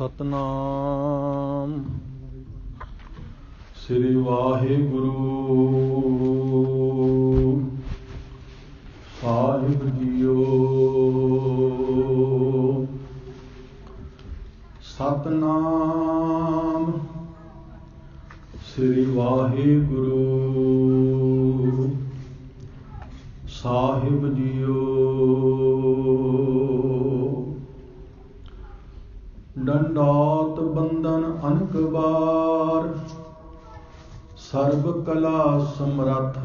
ਸਤਨਾਮ ਸ੍ਰੀ ਵਾਹਿਗੁਰੂ ਸਾਹਿਬ JIO. Satnam ਸ੍ਰੀ ਵਾਹਿਗੁਰੂ ਸਾਹਿਬ JIO. ਡੰਡਾਤ ਬੰਦਨ ਅਨਕ ਬਾਰ ਸਰਬ ਕਲਾ ਸਮਰੱਥ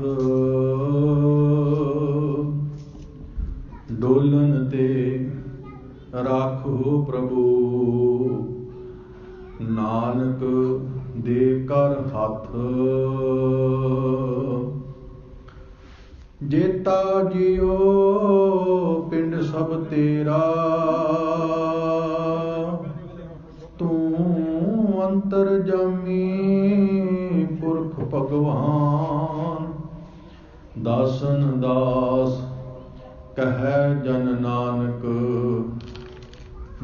ਡੋਲਨ ਤੇ ਰਾਖੋ ਪ੍ਰਭੂ ਨਾਨਕ ਦੇ ਕਰ ਹੱਥ। ਜੇਤਾ ਜੀਓ ਪਿੰਡ ਸਭ ਤੇਰਾ ਤੂੰ ਅੰਤਰਜਾਮੀ ਪੁਰਖ ਭਗਵਾਨ। ਦਾਸਨ ਦਾਸ ਕਹਿ ਜਨ ਨਾਨਕ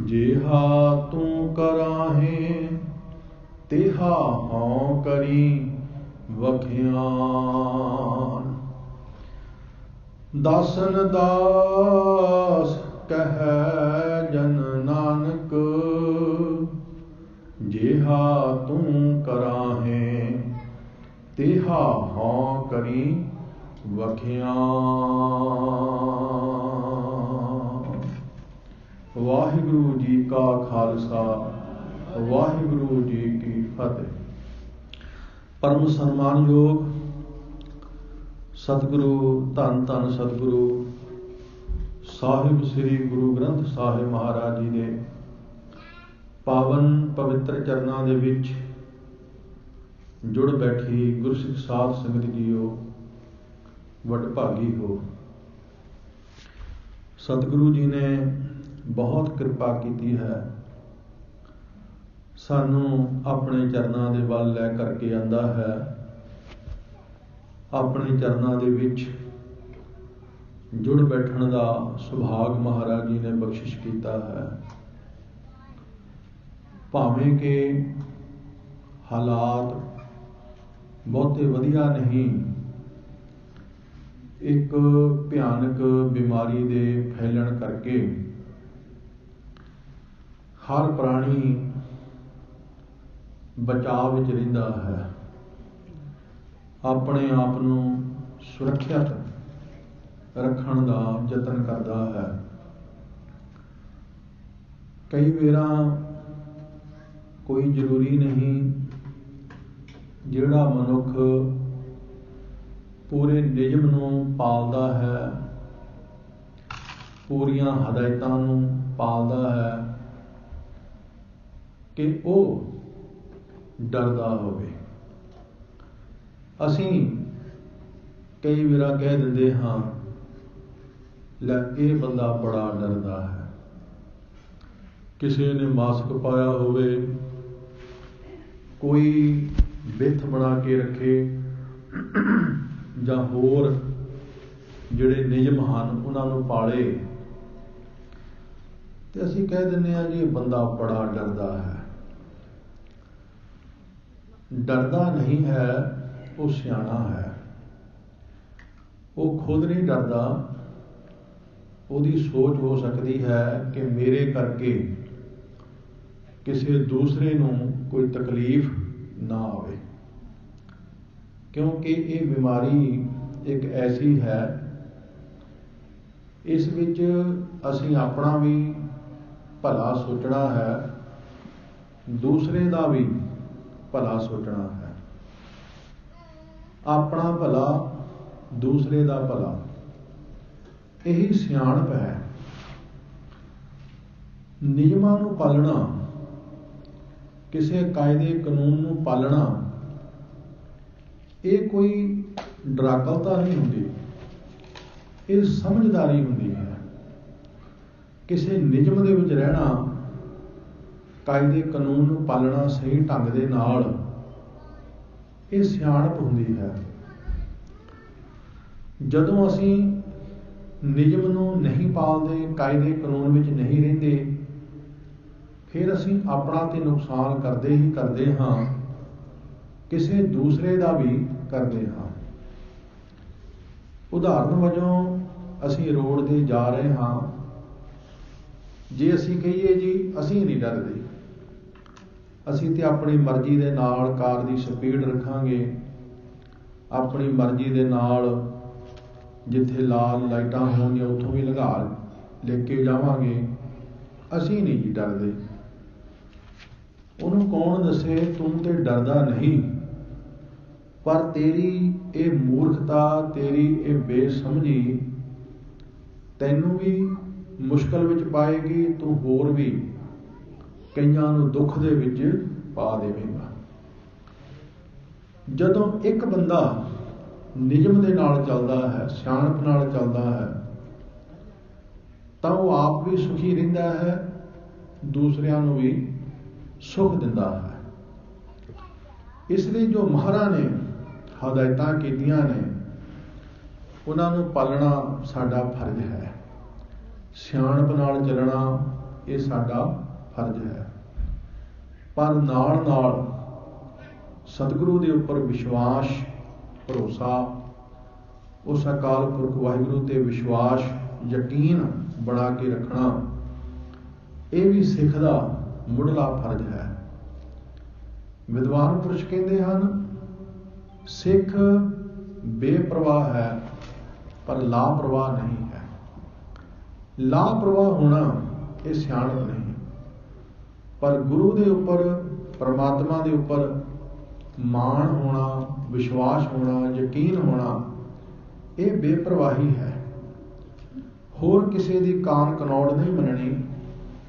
ਜਿਹਾ ਤੂੰ ਕਰਾਹੇ ਤਿਹਾ ਹਉ ਕਰੀ ਵਖਿਆਨ। ਦਾਸਨ ਦਾਸ ਕਹਿ ਜਨ ਨਾਨਕ ਜਿਹਾ ਤੂੰ ਕਰਾਹੇ ਤਿਹਾ ਹਉ ਕਰੀ ਵਖਿਆਨ। ਵਾਹਿਗੁਰੂ ਜੀ ਕਾ ਖਾਲਸਾ ਵਾਹਿਗੁਰੂ ਜੀ ਕੀ ਫਤਿਹ। ਪਰਮ ਸਨਮਾਨਯੋਗ ਸਤਿਗੁਰੂ ਧੰਨ ਧੰਨ ਸਤਿਗੁਰੂ ਸਾਹਿਬ ਸ੍ਰੀ ਗੁਰੂ ਗ੍ਰੰਥ ਸਾਹਿਬ ਮਹਾਰਾਜ ਜੀ ਦੇ ਪਾਵਨ ਪਵਿੱਤਰ ਚਰਨਾਂ ਦੇ ਵਿੱਚ ਜੁੜ ਬੈਠੀ ਗੁਰਸਿੱਖ ਸਾਧ ਸੰਗਤ ਜੀਓ, ਵਡਭਾਗੀ ਹੋ। ਸਤਿਗੁਰੂ ਜੀ ਨੇ ਬਹੁਤ ਕਿਰਪਾ ਕੀਤੀ ਹੈ, ਸਾਨੂੰ ਆਪਣੇ ਚਰਨਾਂ ਦੇ ਵੱਲ ਲੈ ਕਰਕੇ ਆਂਦਾ ਹੈ। ਆਪਣੇ ਚਰਨਾਂ ਦੇ ਵਿੱਚ ਜੁੜ ਬੈਠਣ ਦਾ ਸੁਭਾਗ ਮਹਾਰਾਜ ਜੀ ਨੇ ਬਖਸ਼ਿਸ਼ ਕੀਤਾ ਹੈ। ਭਾਵੇਂ ਕਿ ਹਾਲਾਤ ਬਹੁਤੇ ਵਧੀਆ ਨਹੀਂ, ਇੱਕ ਭਿਆਨਕ ਬਿਮਾਰੀ ਦੇ ਫੈਲਣ ਕਰਕੇ ਹਰ ਪ੍ਰਾਣੀ ਬਚਾਅ ਵਿੱਚ ਰਹਿੰਦਾ ਹੈ, ਆਪਣੇ ਆਪ ਨੂੰ ਸੁਰੱਖਿਅਤ ਰੱਖਣ ਦਾ ਯਤਨ ਕਰਦਾ ਹੈ। ਕਈ ਵਾਰਾਂ ਕੋਈ ਜ਼ਰੂਰੀ ਨਹੀਂ ਜਿਹੜਾ ਮਨੁੱਖ ਪੂਰੇ ਨਿਯਮ ਨੂੰ ਪਾਲਦਾ ਹੈ, ਪੂਰੀਆਂ ਹਦਾਇਤਾਂ ਨੂੰ ਪਾਲਦਾ ਹੈ, ਕਿ ਉਹ ਡਰਦਾ ਹੋਵੇ। ਅਸੀਂ ਕਈ ਵਾਰ ਕਹਿ ਦਿੰਦੇ ਹਾਂ, ਲੈ ਇਹ ਬੰਦਾ ਬੜਾ ਡਰਦਾ ਹੈ। ਕਿਸੇ ਨੇ ਮਾਸਕ ਪਾਇਆ ਹੋਵੇ, ਕੋਈ ਬਿੱਥ ਬਣਾ ਕੇ ਰੱਖੇ, ਜਾਂ ਹੋਰ ਜਿਹੜੇ ਨਿਯਮ ਹਨ ਉਹਨਾਂ ਨੂੰ ਪਾਲੇ, ਤੇ ਅਸੀਂ ਕਹਿ ਦਿੰਦੇ ਹਾਂ ਜੀ ਇਹ ਬੰਦਾ ਬੜਾ ਡਰਦਾ ਹੈ। ਡਰਦਾ ਨਹੀਂ ਹੈ, ਉਹ ਸਿਆਣਾ ਹੈ। ਉਹ ਖੁਦ ਨਹੀਂ ਡਰਦਾ। ਉਹਦੀ ਸੋਚ ਹੋ ਸਕਦੀ ਹੈ ਕਿ ਮੇਰੇ ਕਰਕੇ ਕਿਸੇ ਦੂਸਰੇ ਨੂੰ ਕੋਈ ਤਕਲੀਫ ਨਾ ਆਵੇ, ਕਿਉਂਕਿ ਇਹ ਬਿਮਾਰੀ ਇੱਕ ਐਸੀ ਹੈ, ਇਸ ਵਿੱਚ ਅਸੀਂ ਆਪਣਾ ਵੀ ਭਲਾ ਸੋਚਣਾ ਹੈ, ਦੂਸਰੇ ਦਾ ਵੀ ਭਲਾ ਸੋਚਣਾ ਹੈ। ਆਪਣਾ ਭਲਾ, ਦੂਸਰੇ ਦਾ ਭਲਾ, ਇਹੀ ਸਿਆਣਪ ਹੈ। ਨਿਯਮਾਂ ਨੂੰ ਪਾਲਣਾ, ਕਿਸੇ ਕਾਇਦੇ ਕਾਨੂੰਨ ਨੂੰ ਪਾਲਣਾ, ਇਹ ਕੋਈ ਡਰਾਕਲਤਾ ਨਹੀਂ ਹੁੰਦੀ, ਇਹ ਸਮਝਦਾਰੀ ਹੁੰਦੀ ਹੈ। ਕਿਸੇ ਨਿਯਮ ਦੇ ਵਿੱਚ ਰਹਿਣਾ, ਕਾਇਦੇ ਕਾਨੂੰਨ ਨੂੰ ਪਾਲਣਾ ਸਹੀ ਢੰਗ ਦੇ ਨਾਲ, ਇਹ ਸਿਆਣਪ ਹੁੰਦੀ ਹੈ। ਜਦੋਂ ਅਸੀਂ ਨਿਯਮ ਨੂੰ ਨਹੀਂ ਪਾਲਦੇ, ਕਾਇਦੇ ਕਾਨੂੰਨ ਵਿੱਚ ਨਹੀਂ ਰਹਿੰਦੇ, फिर असीं अपना तो नुकसान करते ही करते हाँ, किसी दूसरे का भी करते हाँ। उदाहरण वजों असीं रोड ते जा रहे हाँ, जे असीं कहीए जी असीं नहीं डरदे, असीं ते अपनी मर्जी दे नाल कार की स्पीड रखांगे, अपनी मर्जी दे नाल जिथे लाल लाइटां होणगीਆਂ उत्थों भी लंघा लेके जावांगे, असीं नहीं जी डरदे। उन्होंने कौन दसे तूं ते डरदा नहीं, पर तेरी ये मूर्खता, तेरी ये बेसमझी तैनूं भी मुश्किल विच पाएगी, तू होर भी कईयां नूं दुख दे विच पा देवेगा। जदों एक बंदा नियम दे नाल चलदा है, सियाणप नाल चलदा है, तां वो आप भी सुखी रहिंदा है, दूसरियां नूं भी सुख दिंदा है। इसलिए जो महाराज ने हदायतां कीतियां ने, उन्हां नूं पालना साडा फर्ज है। सियाणप नाल चलना ये साडा फर्ज है। पर नाल नाल सतगुरु दे उपर विश्वास, भरोसा, उस अकाल पुरख वाहिगुरु ते विश्वास, यकीन बना के रखना, ये भी सिख दा मुढ़ला फर्ज है। विद्वान पुरुष कहते हैं, सिख बेप्रवाह है पर लापरवाह नहीं है। लापरवाह होना ये सियाणप नहीं, पर गुरु के उपर, परमात्मा के उपर मान होना, विश्वास होना, यकीन होना, ये बेप्रवाही है। होर किसी की कान कनौड़ नहीं मननी,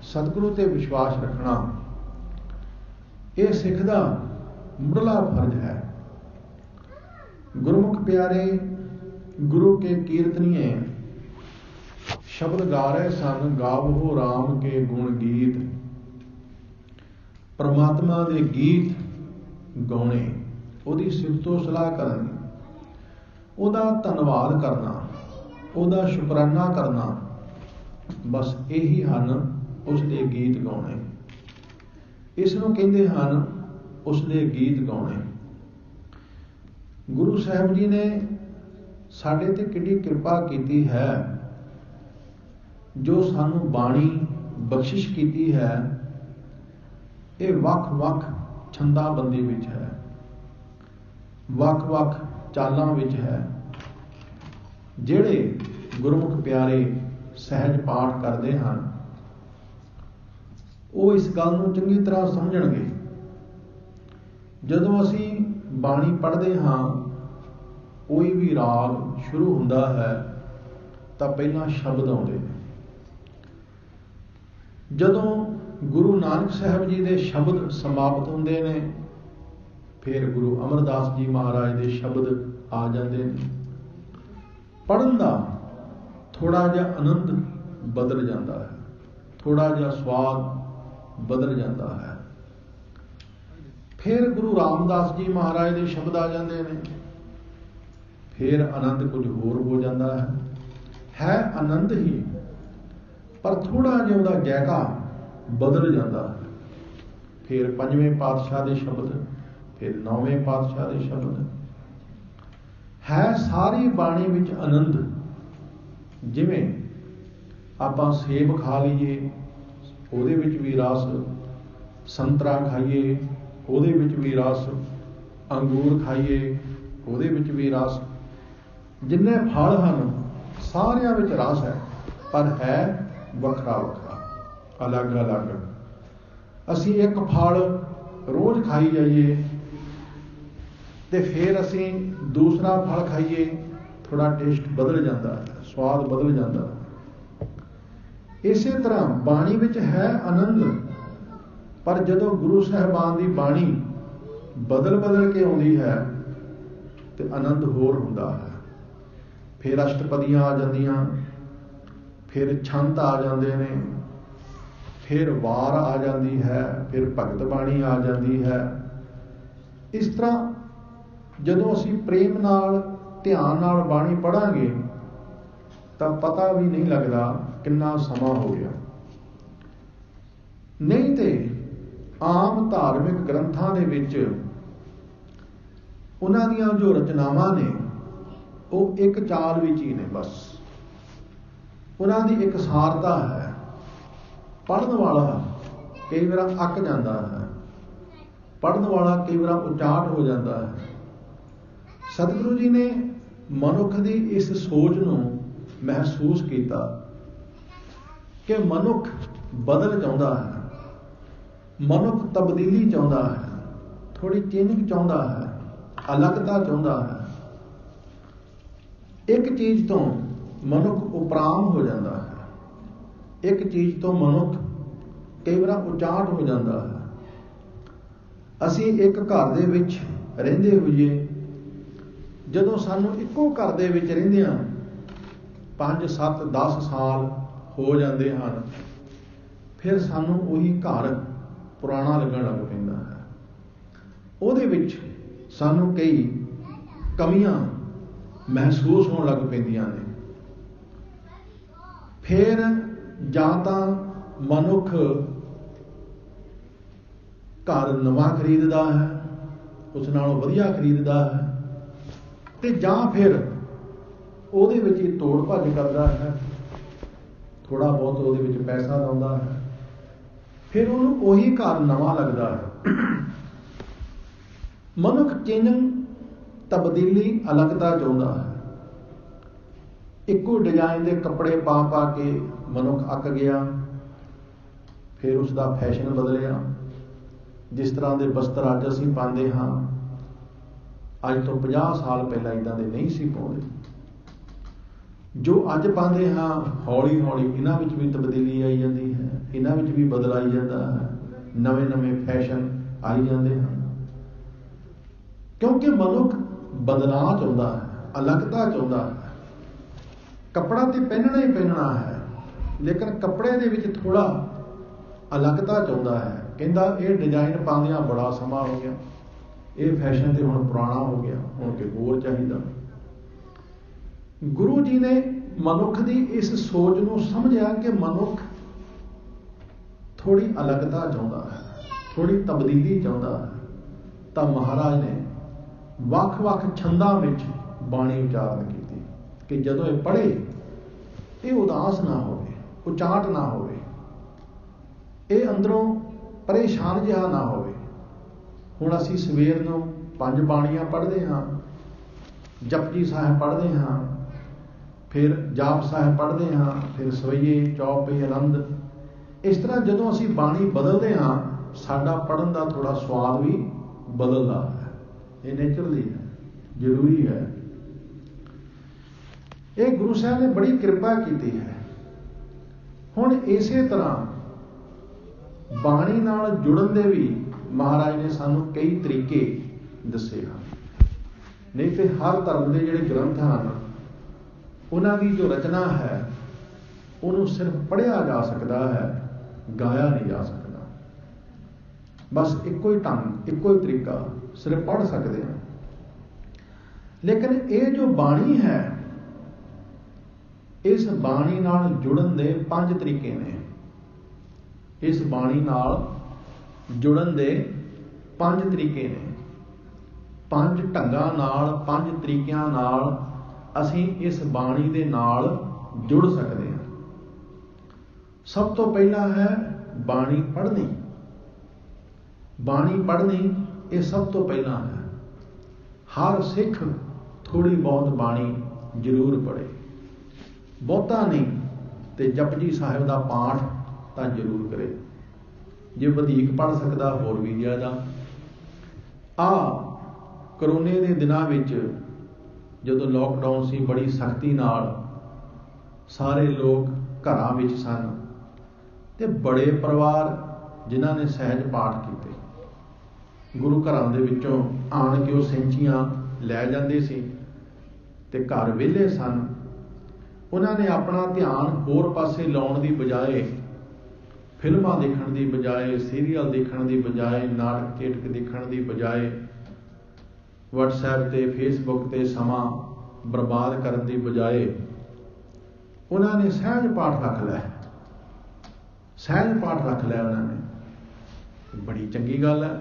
सतगुरु ते विश्वास रखना, ये सिख दा मुढ़ला फर्ज है। गुरमुख प्यारे गुरु के कीर्तनीय शब्द गा रहे सन, गावो राम के गुण गीत, परमात्मा दे गीत गाने, उहदी सिफतो सलाह करनी, उहदा धन्नवाद करना, उहदा शुकराना करना, बस यही हन उसदे गीत गाने। इसनूं कहंदे हन उसदे गीत गाने। गुरु साहब जी ने साडे ते किड्डी किरपा कीती है, जो सानू बाणी बख्शिश कीती है, ये वख-वख छंदाबंदी विच है, वख-वख चालां विच है। जिहड़े गुरमुख प्यारे सहज पाठ करते हैं, वो इस गल नूं चंगी तरह समझणगे। जदों असीं बाणी पढ़ते हाँ, कोई भी राग शुरू हुंदा है तां पहलां शब्द आउंदे ने। जदों गुरु नानक साहब जी के शब्द समाप्त होंदे ने, फिर गुरु अमरदास जी महाराज के शब्द आ जाते हैं। पढ़न का थोड़ा जिहा आनंद बदल जाता है, थोड़ा जिहा स्वाद बदल जाता है। फिर गुरु रामदास जी महाराज के शब्द आ जाते हैं, फिर आनंद कुछ होर हो जाता है आनंद ही, पर थोड़ा जिहा उहदा गैका बदल जाता है। फिर पंजवें पातशाह के शब्द, फिर नौवें पातशाह के शब्द, है सारी बाणी विच आनंद। जिवें आपां सेब खा लीए, ਉਹਦੇ ਵਿੱਚ भी रस, संतरा खाइए ਉਹਦੇ ਵਿੱਚ भी रस, अंगूर खाइए ਉਹਦੇ ਵਿੱਚ भी रस, जिन्ने फल हैं सारियां विच रस है, पर है वखरा वखरा, अलग अलग। असी एक फल रोज़ खाई जाइए तो फिर असी दूसरा फल खाइए, थोड़ा टेस्ट बदल जाता है, स्वाद बदल जाता है। इस तरह बाणी विच है आनंद, पर जदों गुरु साहिबान की बाणी बदल बदल के आउंदी है तो आनंद होर हुंदा है। फिर अष्टपदियां आ जांदियां, फिर छंद आ जाते हैं, फिर वार आ जाती है, फिर भगत बाणी आ जाती है। इस तरह जदों असी प्रेम नाल ध्यान नाल बाणी पढ़ांगे तो पता भी नहीं लगता कितना समा हो गया। नहीं तो आम धार्मिक ग्रंथां दे विच उन्हां दीयां जो रचनावां ने वो एक चाल विच ही ने, बस उन्हां दी एक सारता है। पढ़न वाला कई बार अक जाता है, पढ़न वाला कई बार उचाट हो जाता है। सतगुरु जी ने मनुख की इस सोच नूं महसूस किया कि मनुख बदल चाहता है, मनुख तब्दीली चाहता है, थोड़ी चेंजिंग चाहता है, अलगता चाहता है। एक चीज तो मनुख उपराम हो जाता है, एक चीज तो मनुख कई बार उचाट हो जाता है। असी एक घर दे विच रहिंदे होइए, जदों सानू इक्को घर दे विच रहिंदियां 5, 7, 10 साल हो जाते हैं, फिर सानू उही घर पुराना लगन लग पैंदा है। उहदे विच सानू कई कमियां महसूस होने लग पैंदियां ने। फिर जां तां मनुख घर नवां खरीददा है, उस नालों वधिया खरीददा है, ते जां फिर ਉਹਦੇ ਵਿੱਚ ਹੀ ਤੋੜ ਭੱਜ ਕਰਦਾ है, थोड़ा बहुत ਉਹਦੇ ਵਿੱਚ पैसा ਲਾਉਂਦਾ है, फिर ਉਹਨੂੰ ਉਹੀ ਘਰ ਨਵਾਂ ਲੱਗਦਾ है। ਮਨੁੱਖ ਚੇਂਜਿੰਗ, ਤਬਦੀਲੀ, ਅਲੱਗਤਾ ਚਾਹੁੰਦਾ ਹੈ। ਇੱਕੋ ਡਿਜ਼ਾਈਨ ਦੇ ਕੱਪੜੇ ਪਾ ਪਾ ਕੇ ਮਨੁੱਖ ਅੱਕ ਗਿਆ, ਫਿਰ ਉਸ ਦਾ ਫੈਸ਼ਨ ਬਦਲਿਆ। ਜਿਸ ਤਰ੍ਹਾਂ ਦੇ ਬਸਤਰ ਅੱਜ ਅਸੀਂ ਪਾਉਂਦੇ ਹਾਂ, ਅੱਜ ਤੋਂ 50 ਸਾਲ ਪਹਿਲਾਂ ਇੱਦਾਂ ਦੇ ਨਹੀਂ ਸੀ ਪਾਉਂਦੇ। जो अज पाते हाँ, हौली हौली इन्हां विच भी तब्दीली आई जाती है, इन्हां विच भी बदल आई जाता है, नवे नवे फैशन आई जाते हैं। क्योंकि मनुख बदलाव चाहता है, अलगता चाहता है। कपड़ा तो पहनना ही पहनना है, लेकिन कपड़े दे विच थोड़ा अलगता चाहता है। कहता ये डिजाइन पाउंदियां बड़ा समा हो गया, ये फैशन तो हुण पुराना हो गया, हुण कोई होर चाहीदा। गुरु जी ने मनुख की इस सोच नूं समझिया कि मनुख थोड़ी अलगता चाहता है, थोड़ी तब्दीली चाहता है। तो महाराज ने वख-वख छंदां विच बाणी उचारण की कि जदों ये पढ़े ये उदास ना होवे, उचाट ना होवे, ये अंदरों परेशान जिहा ना होवे। हुण असीं सवेर नूं 5 बाणियां पढ़दे हां, जपजी साहिब पढ़दे हां, फिर जाप साहिब पढ़ते हाँ, फिर सवैये, चौपई, आनंद। इस तरह जदों असीं बाणी बदलते हाँ, साडा पढ़न का थोड़ा स्वाद भी बदलता है। ये नेचुरली है, जरूरी है। ये गुरु साहब ने बड़ी कृपा की है। हुण इसे तरह बाणी नाल जुड़न दे भी महाराज ने सानू कई तरीके दसे हैं। नहीं तो हर धर्म के जिहड़े ग्रंथ हैं, उन्हां की जो रचना है उन्होंने सिर्फ पढ़िया जा सकता है, गाया नहीं जा सकता। बस एको ही ढंग, एको ही तरीका, सिर्फ पढ़ सकते हैं। लेकिन ये जो बाणी है, इस बाणी नाल जुड़न दे 5 तरीके ने। इस बाणी नाल जुड़न दे 5 तरीके ने। 5 ढंगां नाल, 5 तरीकिਆਂ नाल असीं इस बाणी दे नाल जुड़ सकते हैं। सब तो पहला है बाणी पढ़नी। बाणी पढ़नी ये सब तो पहला है। हर सिख थोड़ी बहुत बाणी जरूर पढ़े, बहुता नहीं तो जपजी साहिब का पाठ तो जरूर करे। जे वधीक पढ़ सकता होर भी ज़्यादा। करोने के दिनों विच जदों लॉकडाउन सी, बड़ी सख्ती नाल सारे लोग घरां विच सन, ते बड़े परिवार जिन्हां ने सहज पाठ कीते। गुरु घरां दे विचों आण के वो सेंचियां लै जांदे सी ते घर विहले सन। उन्हां ने अपना ध्यान होर पासे लाउण दी बजाए, फिल्मां देखण दी बजाए, सीरीयल देखण दी बजाए, नाटक चेटक देखण दी बजाए, व्हाट्सएप ते फेसबुक ते समा बर्बाद करने की बजाय उन्होंने सहज पाठ रख लिया। सहज पाठ रख लिया उन्होंने। बड़ी चंगी गल है।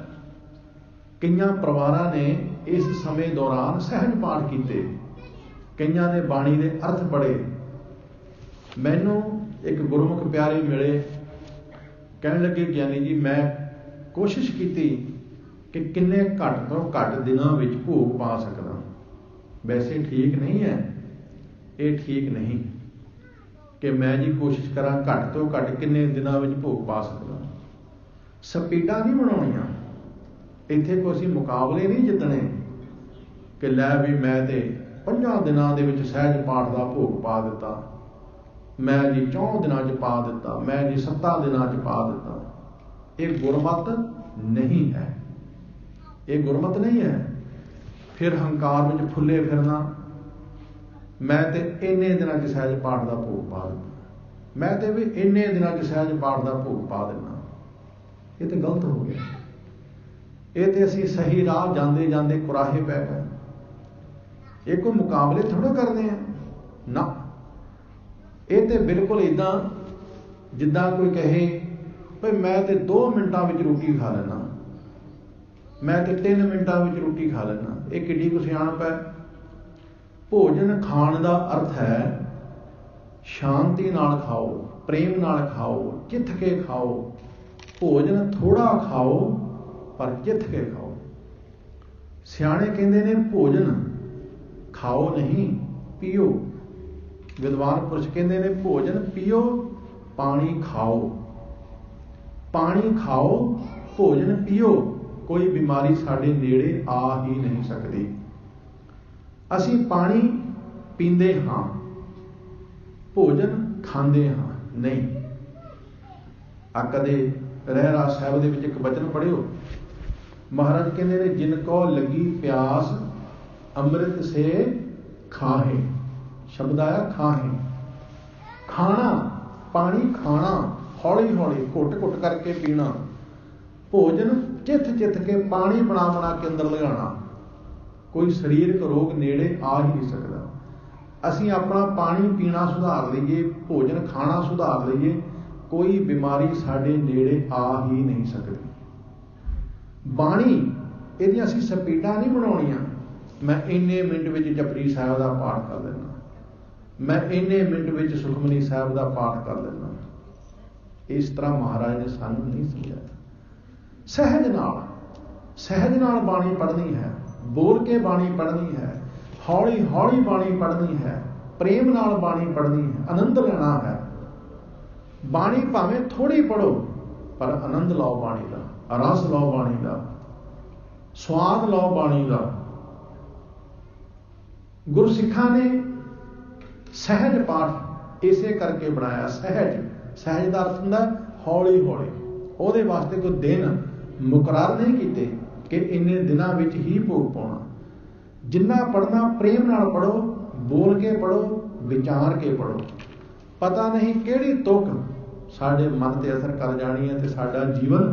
कईयां परिवारां ने इस समय दौरान सहज पाठ कीते, कईयां ने बाणी दे अर्थ पढ़े। मैनू एक गुरमुख प्यारे मिले, कहने लगे ज्ञानी जी मैं कोशिश की कि किन्ने घट तो घट दिनों में भोग पा सकदा। वैसे ठीक नहीं है, ये ठीक नहीं कि मैं जी कोशिश करा घट तो घट किन्ने दिनों में भोग पा सकदा। स्पीडां नहीं बनाउणियां, इत्थे कोई असीं मुकाबले नहीं जितने कि लै भी मैं ते 5 दिनां दे विच सहज पाठ का भोग पा दिता, मैं जी 4 दिनां च पा दिता, मैं जी 7 दिनां च पा दिता। ये गुरमत नहीं है, ये गुरमत नहीं है। फिर हंकार में फुले फिरना, मैं ते इन्ने दिनों च सहज पाठ का भोग पा दिता, मैं ते भी इन्ने दिनों च सहज पाठ का भोग पा देना। ये तो गलत हो गया। ये तो असीं सही राह जाते जाते कुराहे पै गए। ये कोई मुकाबले थोड़ा करते हैं ना, ये तो बिल्कुल इदां जिद्दां कोई कहे भाई मैं तो 2 मिनटां विच रोटी खा लेना, मैं तो 3 मिनटां विच रोटी खा लेना। ये किड्डी कुछ सियाणप है। भोजन खाण का अर्थ है शांति नाल खाओ, प्रेम नाल खाओ, चिथ के खाओ। भोजन थोड़ा खाओ पर चिथ के खाओ। सियाणे कहते ने भोजन खाओ नहीं पियो। विद्वान पुरुष कहते ने भोजन पियो पानी खाओ, पानी खाओ भोजन पियो। कोई बीमारी साडे नेड़े आ ही नहीं सकती। असीं पानी पींदे हाँ, भोजन खांदे हाँ नहीं। आ कदे रहरास साहिब दे विच एक वचन पढ़ियो। महाराज कहते ने जिनको लगी प्यास अमृत से खाहे। शब्द आया खाहे। खाना, पानी खाना, हौली हौली घुट घुट करके पीना। भोजन चिथ चिथ के पानी बना बना के अंदर लगाना। कोई शरीरक रोग नेड़े आ ही नहीं सकता। असीं अपना पानी पीना सुधार लईए, भोजन खाना सुधार लईए, कोई बीमारी साडे नेड़े आ ही नहीं सकती। बाणी इहदी असीं स्पीडां नहीं बनाउणियां। मैं इन्ने मिंट विच जपजी साहिब का पाठ कर लेना, मैं इन्ने मिंट विच सुखमनी साहिब का पाठ कर लेना। इस तरह महाराज ने सानू नहीं समझाया। सहज नाल बाणी पढ़नी है, बोल के बाणी पढ़नी है, हौली हौली बाणी पढ़नी है, प्रेम नाल बाणी पढ़नी है, आनंद लेना है। बाणी भावें थोड़ी पढ़ो पर आनंद लाओ बाणी का, रस लाओ बाणी का, स्वाद लाओ बाणी का। गुरसिखां ने सहज पाठ इसे करके बनाया। सहज का अर्थ हुंदा हौली हौली। ਉਹਦੇ वास्ते कोई दिन मुकरार नहीं कीते कि इन्ने दिनों विच ही भोग पाउणा। जिन्ना पढ़ना प्रेम नाल पढ़ो, बोल के पढ़ो, विचार के पढ़ो। पता नहीं किहड़ी तुक साडे मन ते असर कर जानी है ते साडा जीवन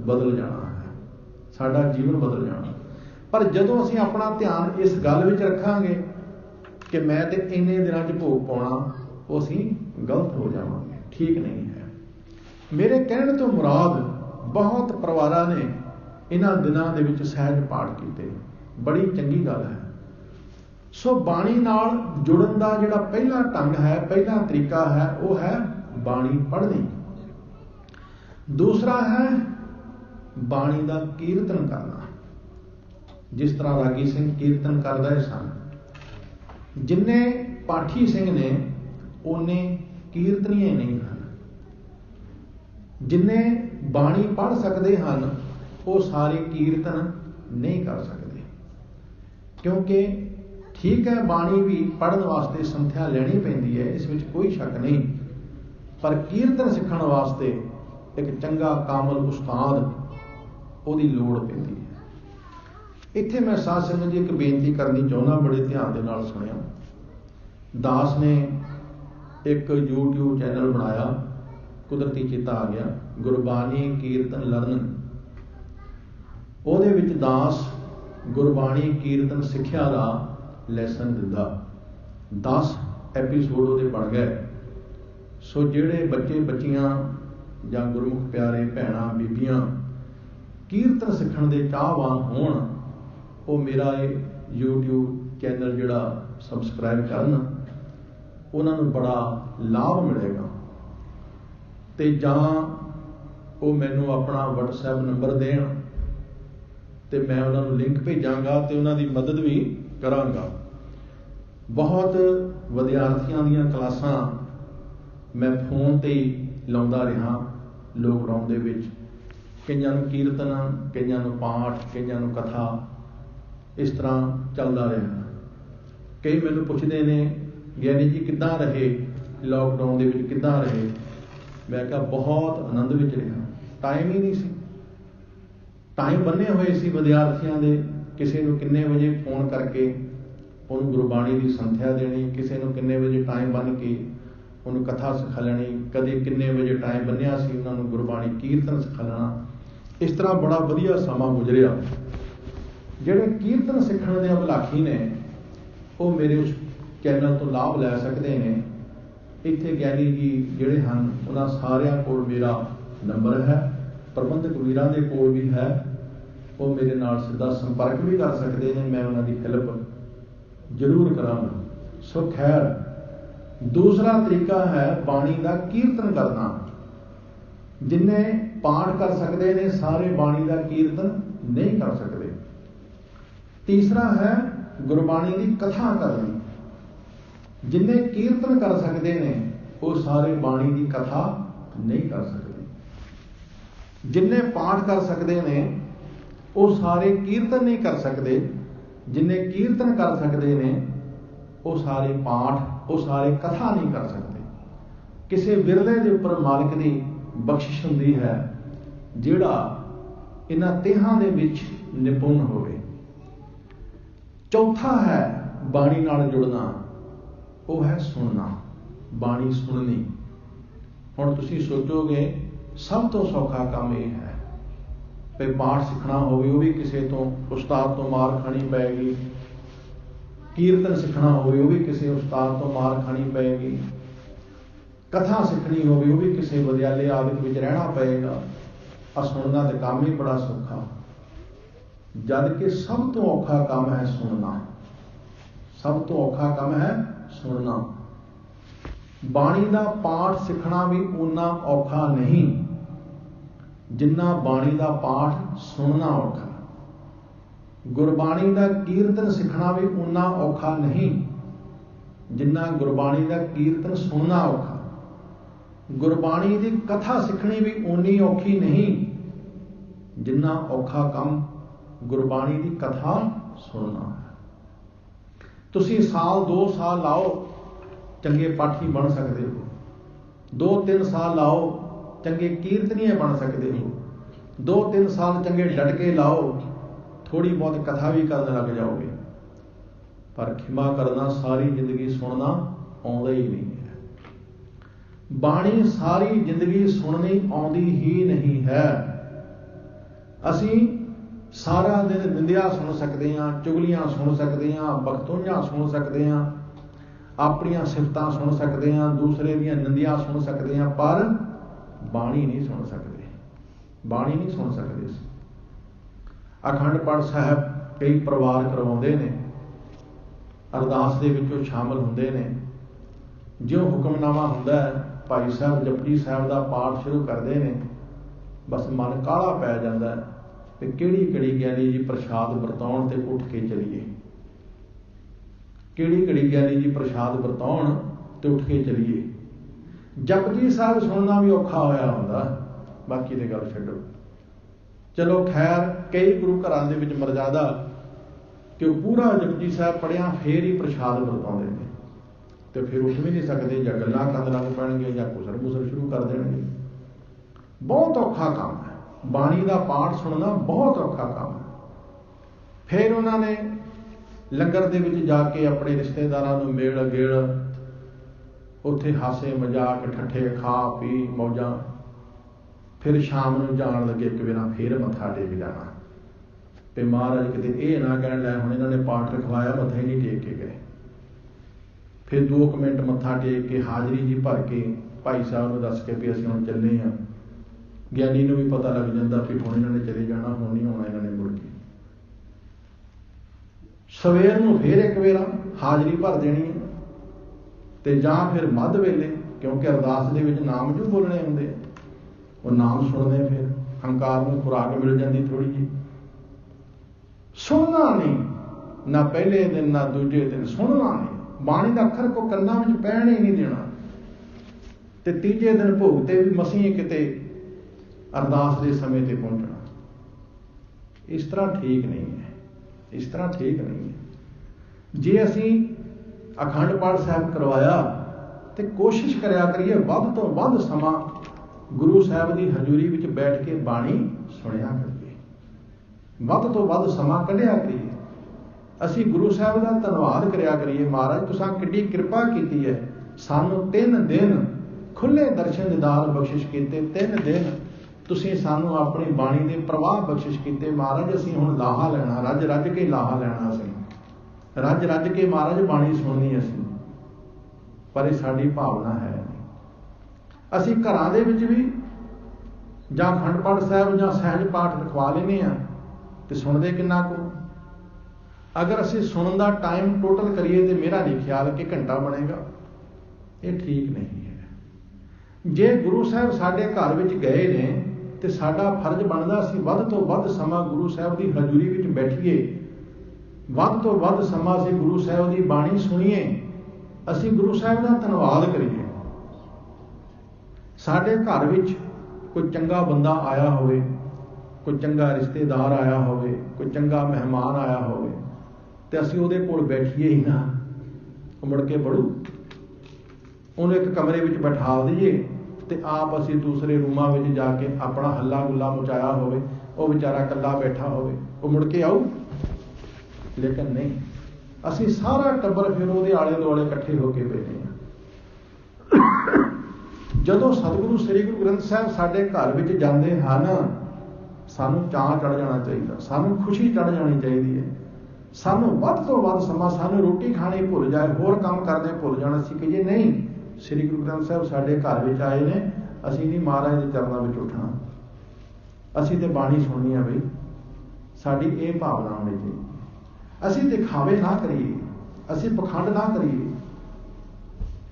बदल जाना है, साडा जीवन बदल जाना। पर जदों असीं अपना ध्यान इस गल विच रखांगे कि मैं ते इन्ने दिनां च भोग पाउणा, वो असीं गलत हो जावांगे, ठीक नहीं है। मेरे कहने तो मुराद बहुत परिवारां ने इन्हां दिनां दे विच सहज पाठ कीते, बड़ी चंगी गल है। सो बाणी नाल जुड़न दा जिहड़ा पहला ढंग है, पहला तरीका है, वो है बाणी पढ़नी। दूसरा है बाणी दा कीर्तन करना। जिस तरह रागी सिंह कीर्तन करदे सन, जिन्ने पाठी सिंह ने उन्ने कीर्तनीय नहीं हैं। जिन्ने बाणी पढ़ सकते हैं वो सारे कीर्तन नहीं कर सकते, क्योंकि ठीक है बाणी भी पढ़ने वास्ते संथ्या लेनी पैंदी है, इस विच कोई शक नहीं। पर कीर्तन सीखण वास्ते एक चंगा कामल उस्ताद ओदी लोड़ पैंदी है। इत्थे मैं साध संगत जी एक बेनती करनी चाहुंदा, बड़े ध्यान दे नाल सुणिया। दास ने एक YouTube चैनल बनाया, कुदरती चेता आ गया, गुरबाणी कीर्तन लर्न। ਉਹਦੇ ਵਿੱਚ दास गुरबाणी कीर्तन सिक्ख्या का लैसन दिंदा। 10 एपीसोड ਉਹਦੇ बन गए। सो ਜਿਹੜੇ बच्चे बच्चियां ਜਾਂ गुरमुख प्यारे भैणां बीबियां कीर्तन सीखण दे चाहवान होण वो मेरा YouTube चैनल जिहड़ा सबसक्राइब करन, उन्हां नूं बड़ा लाभ मिलेगा। ते जां वो मैनूं अपना WhatsApp नंबर देण ते मैं उन्हां नूं लिंक भेजांगा ते उन्हां दी मदद भी करांगा। बहुत विद्यार्थियों दीयां क्लासां मैं फोन ते ही लाउंदा रहा लॉकडाउन दे विच। कईयां नूं कीर्तन, कईयां नूं पाठ, कईयां नूं कथा, इस तरह चलदा रहा। कई मैनूं पुछदे ने ज्ञानी जी किद्दां रहे लॉकडाउन दे विच, किद्दां रहे? मैं कहा बहुत आनंद विच रहा। टाइम ही नहीं सी, टाइम बन्ने हुए सी विद्यार्थियों दे। किसी नूं किन्ने वजे फोन करके उन्होंने गुरबाणी की संथ्या देनी, किसी नूं किन्ने वजे टाइम बन के उन्होंने कथा सिखालनी, कदे किन्ने वजे टाइम बन्निया सी उन्होंने गुरबाणी कीर्तन सिखालना। इस तरह बड़ा वधिया समा गुजरिया। जिहड़े कीर्तन सीखण दे अभिलाखी ने वो मेरे उस चैनल तो लाभ लै सकते हैं। इत्थे ज्ञानी जी जिहड़े हैं उन्हां सारियां कोल मेरा नंबर है, प्रबंधक वीरां दे कोल भी है, वो मेरे नाल सीधा संपर्क भी कर सकते हैं। मैं उन्हां दी हेल्प जरूर करांगा। सो खैर, दूसरा तरीका है बाणी का कीर्तन करना। जिन्ने पाठ कर सकते हैं सारे बाणी का कीर्तन नहीं कर सकते। तीसरा है गुरबाणी की कथा करनी। जिन्ने कीर्तन कर सकते हैं वो सारे बाणी की कथा नहीं कर सकते। जिन्ने पाठ कर सकते हैं वो सारे कीर्तन नहीं कर सकते। जिन्ने कीर्तन कर सकते हैं वो सारे पाठ, वो सारे कथा नहीं कर सकते। किसी विरले के उपर मालिक की बख्शिश होंदी है जिहड़ा इन्हां तेहां दे विच निपुण होवे। चौथा है बाणी नाल जुड़ना, वो है सुनना, बाणी सुननी। हुण तुसीं सोचोगे सब तो सौखा काम यह है भी पाठ सीखना होवे वो भी किसी तो उस्ताद तो मार खानी पैगी, कीर्तन सीखना होवे वो भी किसी उस्ताद तो मार खानी पैगी, कथा सीखनी होवे वो भी किसी विद्यालय आदि विच रहना पएगा। सुनना तो काम ही बड़ा सौखा, जद कि सब तो औखा काम है सुनना। सब तो औखा काम है सुनना। बाणी का पाठ सीखना भी उन्ना औखा नहीं जिन्ना बाणी का पाठ सुनना औखा। गुरबाणी का कीर्तन सीखना भी उन्ना औखा नहीं जिन्ना गुरबाणी का कीर्तन सुनना औखा। गुरबाणी की कथा सीखनी भी उन्नी औखी नहीं जिन्ना औखा काम गुरबाणी की कथा सुनना है। तुसी साल 2 साल लाओ चंगे पाठी बन सकते हो, 2-3 साल लाओ चंगे कीर्तनीय बन सकते हो, 2-3 साल चंगे डटके लाओ थोड़ी बहुत कथा भी करने लग जाओगे। पर खिमा करना सारी जिंदगी सुनना आउंदा ही नहीं है। बाणी सारी जिंदगी सुननी आउंदी ही नहीं है। असी सारा दिन निंदिया सुन सकते हैं, चुगलियां सुन सकते हैं, बखतूंजा सुन सकते हैं, अपनियां सिफतां सुन सकते हैं, दूसरे दियां निंदियां सुन सकते हैं, पर बाणी नहीं सुन सकते। बाणी नहीं सुन सकते। अखंड पाठ साहब कई परिवार करवाउंदे ने, अरदास दे विचों शामिल हुंदे ने। जो हुक्मनामा हुंदा है भाई साहब जपजी साहब का पाठ शुरू करते हैं, बस मन काला पै जाता है कि किहड़ी घड़ी ज्ञानी जी प्रसाद वरताउण ते उठ के चलीए, किहड़ी घड़ी ज्ञानी जी प्रसाद वरताउण ते उठ के चलीए। जपजी साहब सुनना भी औखा होया हुंदा, बाकी दी गल छड्डो। चलो खैर, कई गुरु घरां दे विच मर्यादा कि पूरा जपजी साहब पढ़िया फिर ही प्रसाद वरताउंदे ने, तो फिर उठ भी नहीं सकते, जां गल्लां करन लग पैणगे जां कुसर मुसर शुरू कर देणगे। बहुत औखा काम है, बाणी का पाठ सुनना बहुत औखा काम है। फिर उन्होंने लंगर दे विच जाके अपने रिश्तेदारां नूं मेल गेल, उत्थे हासे मजाक ठट्ठे खा पी मौजां, फिर शाम नूं जाण लगे कि बिना फिर मत्था टेक जाना ते महाराज किते ये ना कहण लै हुण इन्हां ने पाठ रखवाया मत्था ही नहीं टेक के गए। फिर 2 मिनट मत्था टेक के हाजरी जी भर के भाई साहब नूं दस के भी असीं हुण चले हाँ, ਗਿਆਨੀ ਨੂੰ ਵੀ ਪਤਾ ਲੱਗ ਜਾਂਦਾ ਵੀ ਹੁਣ ਇਹਨਾਂ ਨੇ ਚਲੇ ਜਾਣਾ, ਹੁਣ ਨਹੀਂ ਆਉਣਾ ਇਹਨਾਂ ਨੇ ਮੁੜ ਕੇ। ਸਵੇਰ ਨੂੰ ਫਿਰ ਇੱਕ ਵੇਰਾ ਹਾਜ਼ਰੀ ਭਰ ਦੇਣੀ ਹੈ, ਤੇ ਜਾਂ ਫਿਰ ਮੱਧ ਵੇਲੇ, ਕਿਉਂਕਿ ਅਰਦਾਸ ਦੇ ਵਿੱਚ ਨਾਮ ਜੋ ਬੋਲਣੇ ਹੁੰਦੇ ਆ, ਉਹ ਨਾਮ ਸੁਣਦੇ, ਫਿਰ ਹੰਕਾਰ ਨੂੰ ਖੁਰਾਕ ਮਿਲ ਜਾਂਦੀ ਥੋੜੀ ਜਿਹੀ। ਸੁਣਨਾ ਨਹੀਂ, ਨਾ ਪਹਿਲੇ ਦਿਨ ਨਾ ਦੂਜੇ ਦਿਨ ਸੁਣਨਾ ਨਹੀਂ, ਬਾਣੀ ਦਾ ਅੱਖਰ ਕੋ ਕੰਨਾਂ ਵਿੱਚ ਪੈਣ ਹੀ ਨਹੀਂ ਦੇਣਾ। ਤੇ ਤੀਜੇ ਦਿਨ ਭੋਗ ਤੇ ਵੀ ਮਸੀਂ ਕਿਤੇ ਅਰਦਾਸ ਦੇ ਸਮੇਂ ਤੇ ਪਹੁੰਚਣਾ। ਇਸ ਤਰ੍ਹਾਂ ਠੀਕ ਨਹੀਂ ਹੈ, ਇਸ ਤਰ੍ਹਾਂ ਠੀਕ ਨਹੀਂ ਹੈ। ਜੇ ਅਸੀਂ ਅਖੰਡ ਪਾਠ ਸਾਹਿਬ ਕਰਵਾਇਆ ਤੇ ਕੋਸ਼ਿਸ਼ ਕਰਿਆ ਕਰੀਏ ਵੱਧ ਤੋਂ ਵੱਧ ਸਮਾਂ ਗੁਰੂ ਸਾਹਿਬ ਦੀ ਹਜ਼ੂਰੀ ਵਿੱਚ ਬੈਠ ਕੇ ਬਾਣੀ ਸੁਣਿਆ ਕਰੀਏ, ਵੱਧ ਤੋਂ ਵੱਧ ਸਮਾਂ ਕੱਢਿਆ ਕਰੀਏ। ਅਸੀਂ ਗੁਰੂ ਸਾਹਿਬ ਦਾ ਧੰਨਵਾਦ ਕਰਿਆ ਕਰੀਏ, ਮਹਾਰਾਜ ਤੁਸੀਂ ਕਿੱਡੀ ਕਿਰਪਾ ਕੀਤੀ ਹੈ, ਸਾਨੂੰ 3 ਦਿਨ ਖੁੱਲੇ ਦਰਸ਼ਨ ਦੀਦਾਰ ਬਖਸ਼ਿਸ਼ ਕੀਤੇ, 3 ਦਿਨ ਤੁਸੀਂ ਸਾਨੂੰ ਆਪਣੀ ਬਾਣੀ ਦੇ ਪ੍ਰਵਾਹ ਬਖਸ਼ਿਸ਼ ਕੀਤੇ। ਮਹਾਰਾਜ ਅਸੀਂ ਹੁਣ ਲਾਹਾ ਲੈਣਾ, ਰੱਜ ਰੱਜ ਕੇ ਲਾਹਾ ਲੈਣਾ, ਅਸੀਂ ਰੱਜ ਰੱਜ ਕੇ ਮਹਾਰਾਜ ਬਾਣੀ ਸੁਣਨੀ ਅਸੀਂ। ਪਰ ਇਹ ਸਾਡੀ ਭਾਵਨਾ ਹੈ ਨਹੀਂ। ਅਸੀਂ ਘਰਾਂ ਦੇ ਵਿੱਚ ਵੀ ਜਾਂ ਅਖੰਡ ਪਾਠ ਸਾਹਿਬ ਜਾਂ ਸਹਿਜ ਪਾਠ ਰਖਵਾ ਲੈਂਦੇ ਹਾਂ ਤੇ ਸੁਣਦੇ ਕਿੰਨਾ ਕੁ। ਅਗਰ ਅਸੀਂ ਸੁਣਨ ਦਾ ਟਾਈਮ ਟੋਟਲ ਕਰੀਏ ਤੇ ਮੇਰਾ ਨਹੀਂ ਖਿਆਲ ਕਿ ਘੰਟਾ ਬਣੇਗਾ, ਇਹ ਠੀਕ ਨਹੀਂ ਹੈ। ਜੇ ਗੁਰੂ ਸਾਹਿਬ ਸਾਡੇ ਘਰ ਵਿੱਚ ਗਏ ਨੇ ਤੇ ਸਾਡਾ ਫਰਜ਼ ਬਣਦਾ ਅਸੀਂ ਵੱਧ ਤੋਂ ਵੱਧ ਸਮਾਂ ਗੁਰੂ ਸਾਹਿਬ ਦੀ ਹਜ਼ੂਰੀ ਵਿੱਚ ਬੈਠੀਏ, ਵੱਧ ਤੋਂ ਵੱਧ ਸਮਾਂ ਅਸੀਂ ਗੁਰੂ ਸਾਹਿਬ ਦੀ ਬਾਣੀ ਸੁਣੀਏ, ਅਸੀਂ ਗੁਰੂ ਸਾਹਿਬ ਦਾ ਧੰਨਵਾਦ ਕਰੀਏ। ਸਾਡੇ ਘਰ ਵਿੱਚ ਕੋਈ ਚੰਗਾ ਬੰਦਾ ਆਇਆ ਹੋਵੇ, ਕੋਈ ਚੰਗਾ ਰਿਸ਼ਤੇਦਾਰ ਆਇਆ ਹੋਵੇ, ਕੋਈ ਚੰਗਾ ਮਹਿਮਾਨ ਆਇਆ ਹੋਵੇ, ਤੇ ਅਸੀਂ ਉਹਦੇ ਕੋਲ ਬੈਠੀਏ ਹੀ ਨਾ, ਉਹ ਮੁੜ ਕੇ ਪੜੂ, ਉਹਨੂੰ ਇੱਕ ਕਮਰੇ ਵਿੱਚ ਬਿਠਾ ਦਈਏ ਤੇ ਆਪ ਅਸੀਂ ਦੂਸਰੇ ਰੂਮਾਂ ਵਿੱਚ ਜਾ ਕੇ ਆਪਣਾ ਹੱਲਾ ਗੁੱਲਾ ਮਚਾਇਆ ਹੋਵੇ, ਉਹ ਵਿਚਾਰਾ ਇਕੱਲਾ ਬੈਠਾ ਹੋਵੇ, ਉਹ ਮੁੜ ਕੇ ਆਊ? ਲੇਕਿਨ ਨਹੀਂ, ਅਸੀਂ ਸਾਰਾ ਟੱਬਰ ਫਿਰ ਉਹਦੇ ਆਲੇ ਦੁਆਲੇ ਇਕੱਠੇ ਹੋ ਕੇ ਬੈਠੇ ਹਾਂ। ਜਦੋਂ ਸਤਿਗੁਰੂ ਸ੍ਰੀ ਗੁਰੂ ਗ੍ਰੰਥ ਸਾਹਿਬ ਸਾਡੇ ਘਰ ਵਿੱਚ ਜਾਂਦੇ ਹਨ, ਸਾਨੂੰ ਚਾਅ ਚੜ੍ਹ ਜਾਣਾ ਚਾਹੀਦਾ, ਸਾਨੂੰ ਖੁਸ਼ੀ ਚੜ੍ਹ ਜਾਣੀ ਚਾਹੀਦੀ ਹੈ। ਸਾਨੂੰ ਵੱਧ ਤੋਂ ਵੱਧ ਸਮਾਂ, ਸਾਨੂੰ ਰੋਟੀ ਖਾਣੀ ਭੁੱਲ ਜਾਏ, ਹੋਰ ਕੰਮ ਕਰਨੇ ਭੁੱਲ ਜਾਣਾ, ਅਸੀਂ ਕਹੀਏ ਨਹੀਂ ਸ੍ਰੀ ਗੁਰੂ ਗ੍ਰੰਥ ਸਾਹਿਬ ਸਾਡੇ ਘਰ ਵਿੱਚ ਆਏ ਨੇ, ਅਸੀਂ ਨਹੀਂ ਮਹਾਰਾਜ ਦੇ ਚਰਨਾਂ ਵਿੱਚ ਉੱਠਣਾ, ਅਸੀਂ ਤੇ ਬਾਣੀ ਸੁਣਨੀ ਆ ਬਈ। ਸਾਡੀ ਇਹ ਭਾਵਨਾ ਹੋਣੀ ਚਾਹੀਦੀ। ਅਸੀਂ ਦਿਖਾਵੇ ਨਾ ਕਰੀਏ, ਅਸੀਂ ਪਖੰਡ ਨਾ ਕਰੀਏ,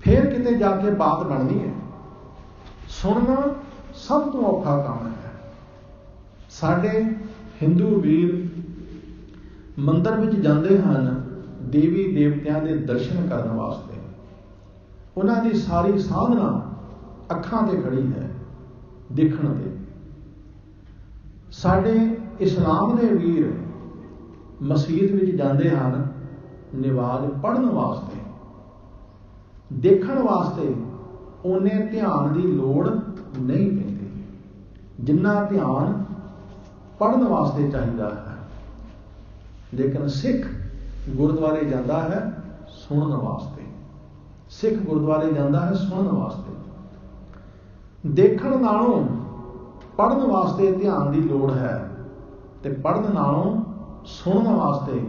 ਫੇਰ ਕਿਤੇ ਜਾ ਕੇ ਬਾਤ ਬਣਨੀ ਹੈ। ਸੁਣਨਾ ਸਭ ਤੋਂ ਔਖਾ ਕੰਮ ਹੈ। ਸਾਡੇ ਹਿੰਦੂ ਵੀਰ ਮੰਦਰ ਵਿੱਚ ਜਾਂਦੇ ਹਨ ਦੇਵੀ ਦੇਵਤਿਆਂ ਦੇ ਦਰਸ਼ਨ ਕਰਨ ਵਾਸਤੇ। ਉਹਨਾਂ ਦੀ ਸਾਰੀ ਸਾਧਨਾ ਅੱਖਾਂ ਤੇ ਖੜੀ ਹੈ, ਦੇਖਣ ਤੇ। ਸਾਡੇ ਇਸਲਾਮ ਦੇ ਵੀਰ ਮਸਜਿਦ ਵਿੱਚ ਜਾਂਦੇ ਹਨ ਨਮਾਜ਼ ਪੜ੍ਹਨ ਵਾਸਤੇ, ਦੇਖਣ ਵਾਸਤੇ ਉਹਨੇ ਧਿਆਨ ਦੀ ਲੋੜ ਨਹੀਂ ਪੈਂਦੀ ਜਿੰਨਾ ਧਿਆਨ ਪੜ੍ਹਨ ਵਾਸਤੇ ਚਾਹੀਦਾ ਹੈ। ਲੇਕਿਨ ਸਿੱਖ ਗੁਰਦੁਆਰੇ ਜਾਂਦਾ ਹੈ ਸੁਣਨ ਵਾਸਤੇ, ਸਿੱਖ ਗੁਰਦੁਆਰੇ ਜਾਂਦਾ ਹੈ ਸੁਣਨ ਵਾਸਤੇ। ਦੇਖਣ ਨਾਲੋਂ ਪੜ੍ਹਨ ਵਾਸਤੇ ਧਿਆਨ ਦੀ ਲੋੜ ਹੈ, ਤੇ ਪੜ੍ਹਨ ਨਾਲੋਂ ਸੁਣਨ ਵਾਸਤੇ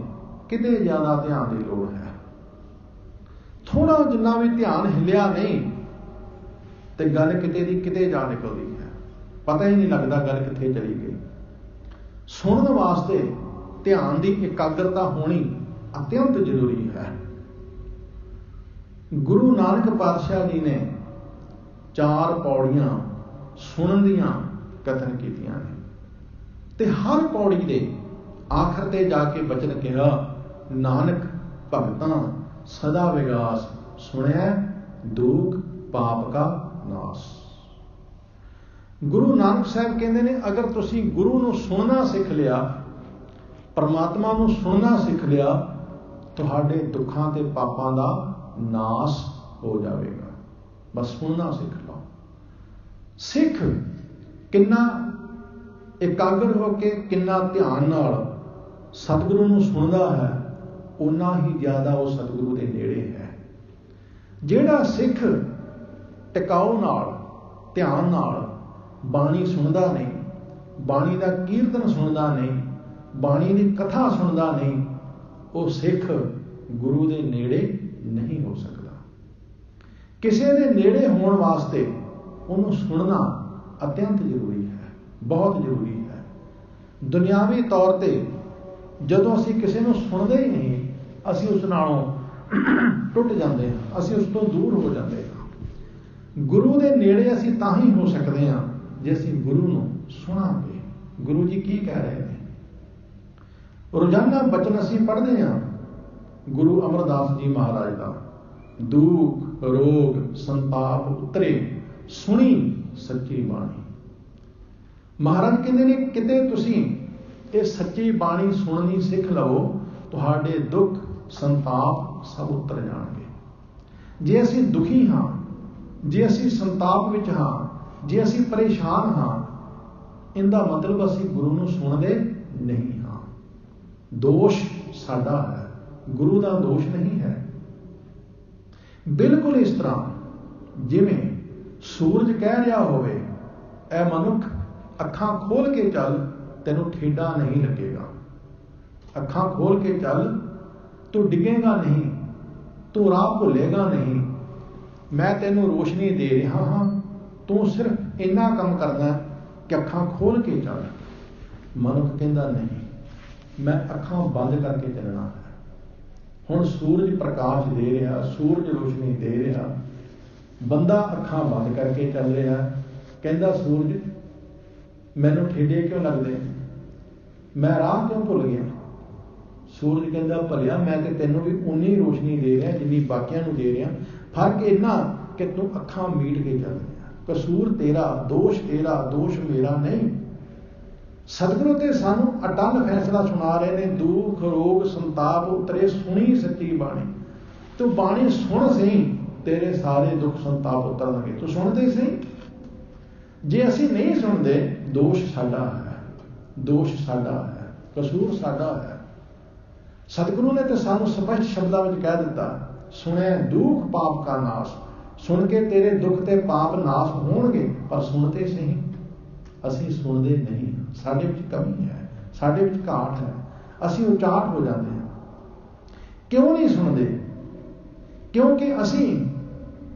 ਕਿਤੇ ਜ਼ਿਆਦਾ ਧਿਆਨ ਦੀ ਲੋੜ ਹੈ। ਥੋੜਾ ਜਿੰਨਾ ਵੀ ਧਿਆਨ ਹਿੱਲਿਆ ਨਹੀਂ ਤੇ ਗੱਲ ਕਿਤੇ ਦੀ ਕਿਤੇ ਜਾ ਨਿਕਲਦੀ ਹੈ, ਪਤਾ ਹੀ ਨਹੀਂ ਲੱਗਦਾ ਗੱਲ ਕਿੱਥੇ ਚਲੀ ਗਈ। ਸੁਣਨ ਵਾਸਤੇ ਧਿਆਨ ਦੀ ਇਕਾਗਰਤਾ ਹੋਣੀ ਅਤਿਅੰਤ ਜ਼ਰੂਰੀ ਹੈ। ਗੁਰੂ ਨਾਨਕ ਪਾਤਸ਼ਾਹ ਜੀ ਨੇ 4 ਪੌੜੀਆਂ ਸੁਣਨ ਦੀਆਂ ਕਥਨ ਕੀਤੀਆਂ ਨੇ, ਤੇ ਹਰ ਪੌੜੀ ਦੇ ਆਖਰ ਤੇ ਜਾ ਕੇ ਬਚਨ ਕਿਹਾ, ਨਾਨਕ ਭਗਤਾਂ ਸਦਾ ਵਿਗਾਸ, ਸੁਣਿਆ ਦੁਖ ਪਾਪ ਕਾ ਨਾਸ। ਗੁਰੂ ਨਾਨਕ ਸਾਹਿਬ ਕਹਿੰਦੇ ਨੇ, ਅਗਰ ਤੁਸੀਂ ਗੁਰੂ ਨੂੰ ਸੁਣਨਾ ਸਿੱਖ ਲਿਆ, ਪਰਮਾਤਮਾ ਨੂੰ ਸੁਣਨਾ ਸਿੱਖ ਲਿਆ, ਤੁਹਾਡੇ ਦੁੱਖਾਂ ਤੇ ਪਾਪਾਂ ਦਾ ਨਾਸ ਹੋ ਜਾਵੇਗਾ। ਬਸ ਸੁਣਨਾ ਸਿੱਖ ਲਓ। ਸਿੱਖ ਕਿੰਨਾ ਇਕਾਗਰ ਹੋ ਕੇ, ਕਿੰਨਾ ਧਿਆਨ ਨਾਲ ਸਤਿਗੁਰੂ ਨੂੰ ਸੁਣਦਾ ਹੈ, ਉਨਾ ਹੀ ਜ਼ਿਆਦਾ ਉਹ ਸਤਿਗੁਰੂ ਦੇ ਨੇੜੇ ਹੈ। ਜਿਹੜਾ ਸਿੱਖ ਟਿਕਾਉ ਨਾਲ, ਧਿਆਨ ਨਾਲ ਬਾਣੀ ਸੁਣਦਾ ਨਹੀਂ, ਬਾਣੀ ਦਾ ਕੀਰਤਨ ਸੁਣਦਾ ਨਹੀਂ, ਬਾਣੀ ਦੀ ਕਥਾ ਸੁਣਦਾ ਨਹੀਂ, ਉਹ ਸਿੱਖ ਗੁਰੂ ਦੇ ਨੇੜੇ ਨਹੀਂ ਹੋ ਸਕਦਾ। ਕਿਸੇ ਦੇ ਨੇੜੇ ਹੋਣ ਵਾਸਤੇ ਉਹਨੂੰ ਸੁਣਨਾ ਅਤਿਅੰਤ ਜ਼ਰੂਰੀ ਹੈ। बहुत जरूरी है। दुनियावी तौर पर जदों असीं किसी नूं सुणदे ही नहीं, असीं उस नालों टुट जाते हैं, असीं उस तो दूर हो जाते हैं। गुरु दे नेड़े असीं तां ही हो सकते हैं जे असीं गुरु नूं सुणांगे। गुरु जी की कह रहे हैं? रोजाना बचन असीं पढ़ते हैं गुरु अमरदास जी महाराज का, दुख रोग संताप उतरे सुनी सच्ची बाणी। महाराज कहते ने किते तुसीं ये सच्ची बाणी सुननी सिख लवो, तुहाडे दुख संताप सब उतर जाणगे। जे असीं दुखी हाँ, जे असीं संताप विच हाँ, जे असीं परेशान हाँ, इनका मतलब असीं गुरु नूं सुणदे नहीं हाँ। दोष साडा है, गुरु का दोष नहीं है। बिल्कुल इस तरह जिवें सूरज कह रहा होवे, ऐ मनुख अखां खोल के चल, तेनों ठेडा नहीं लगेगा। अखां खोल के चल, तू डिगेगा नहीं, तू राह भुलेगा नहीं, मैं तेनों रोशनी दे रहा हाँ, तू सिर्फ इन्ना काम करना कि अखां खोल के चल। मनुख कहता नहीं, मैं अखां बंद करके चलना है। हुण सूरज प्रकाश दे रहा, सूरज रोशनी दे रहा, बंदा अखां बंद करके चल रहा, कहता सूरज मैनू ठेडे क्यों लगते, मैं राह क्यों भुल गया। सूरज कहता भलिया मैं तो तेनों भी उन्नी रोशनी दे रहा जिन्नी बाकियां नूं दे रहा, फर्क इन्ना कि तू अखां मीट के चल रहा। कसूर तेरा, दोष तेरा, दोष मेरा नहीं। सतगुरु ते सानू अटल फैसला सुना रहे ने, दुख रोग संताप उतरे सुनी सच्ची बाणी। तू बाणी सुन सही, तेरे सारे दुख संताप उतरनगे। तू सुनते सही। जे असीं नहीं सुनते, दोष साडा है, दोष साडा है, कसूर साडा है। सतगुरु ने तो सानू स्पष्ट शब्दों में कह दिता, सुने दुख पाप का नाश। सुन के तेरे दुख ते पाप नाश होणगे, पर सुनते सही। असीं सुनते नहीं, साडे विच कमी है, साडे विच घाट है, असीं उचाट हो जाते हैं। क्यों नहीं सुनते? क्योंकि असीं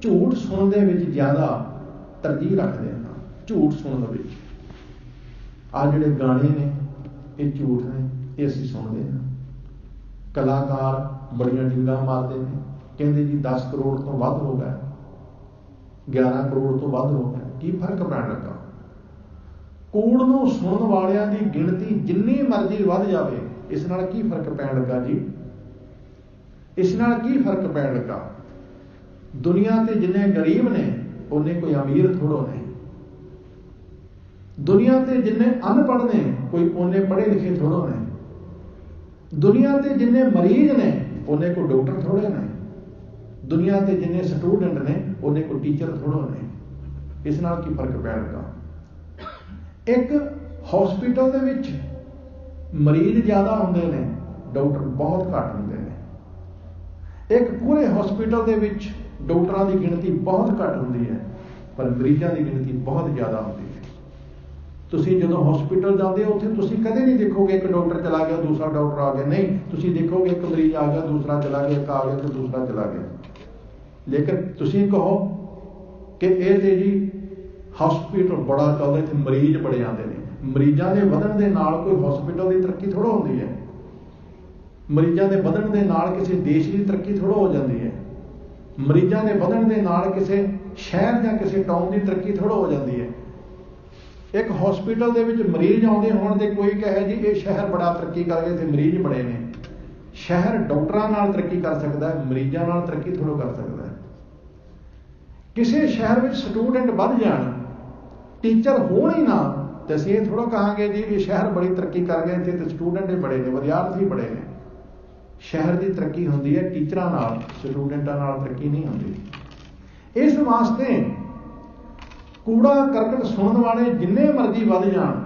झूठ सुनने विच ज़्यादा तरजीह रखते हैं। झूठ सुनने विच आ जिहड़े गाने ने ये झूठ ने, ये असीं सुनते हैं। कलाकार बड़ियां डींगां मारते हैं, कहते जी 10 करोड़ तो वध हो गया, 11 करोड़ तो वध हो गया। की फर्क पैण लगा? कूड़ नूं सुनन वालियां दी गिणती जिन्नी मर्जी वध जावे, इस नाल की फर्क पैण लगा जी? इस नाल की फर्क पैण लगा? दुनिया ते जिन्ने गरीब ने उन्ने कोई अमीर थोड़ो ने। दुनिया ते जिन्ने अनपढ़ ने कोई उन्ने पढ़े लिखे थोड़ो ने। दुनिया ते जिन्ने मरीज ने उन्ने कोई डॉक्टर थोड़े ने। दुनिया ते जिन्ने स्टूडेंट ने उन्ने कोई टीचर थोड़ो ने। इस नाल की फर्क पैण लगा? एक हॉस्पिटल दे विच मरीज ज़्यादा होंदे ने, डॉक्टर बहुत घट होंदे ने। एक पूरे हॉस्पिटल दे विच डॉक्टरां दी गिणती बहुत घट होंदी है, पर मरीजां दी गिणती बहुत ज़्यादा होंदी है। तुसीं जदों हॉस्पिटल जाते हो, उत्थे तुसीं कदे नहीं देखोगे एक डॉक्टर चला गया दूसरा डॉक्टर आ गया। नहीं, तुसीं देखोगे एक मरीज आ गया दूसरा चला गया, एक आ गया तो दूसरा चला गया। लेकिन तुसीं कहो कि ये जी हॉस्पिटल बड़ा चलदा, इत्थे मरीज बड़े आते हैं। मरीजों के वधण दे नाल कोई हॉस्पिटल की तरक्की थोड़ा होती है। मरीजों के वधण दे नाल किसी देश की तरक्की थोड़ा हो जाती है। मरीजों के वधण दे नाल किसी शहर या किसी टाउन की तरक्की थोड़ा हो जाती है। एक हॉस्पिटल दे विच मरीज आउंदे होण ते कोई कहे जी ये शहर बड़ा तरक्की कर गया, इत्थे मरीज बड़े ने। शहर डॉक्टरां नाल तरक्की कर सकता है, मरीजों नाल तरक्की थोड़ा कर सकता है। किसी शहर में स्टूडेंट बढ़ जान, टीचर होण ही ना, तो असीं ये थोड़ा कहांगे जी ये शहर बड़ी तरक्की कर गए, इत्थे तो स्टूडेंट ही बड़े ने, विद्यार्थी बड़े ने। शहर की तरक्की होंदी है टीचरां नाल, स्टूडेंटां नाल तरक्की नहीं होंदी। इस वास्ते कूड़ा करकट सुनने वाले जिन्ने मर्जी वध जान,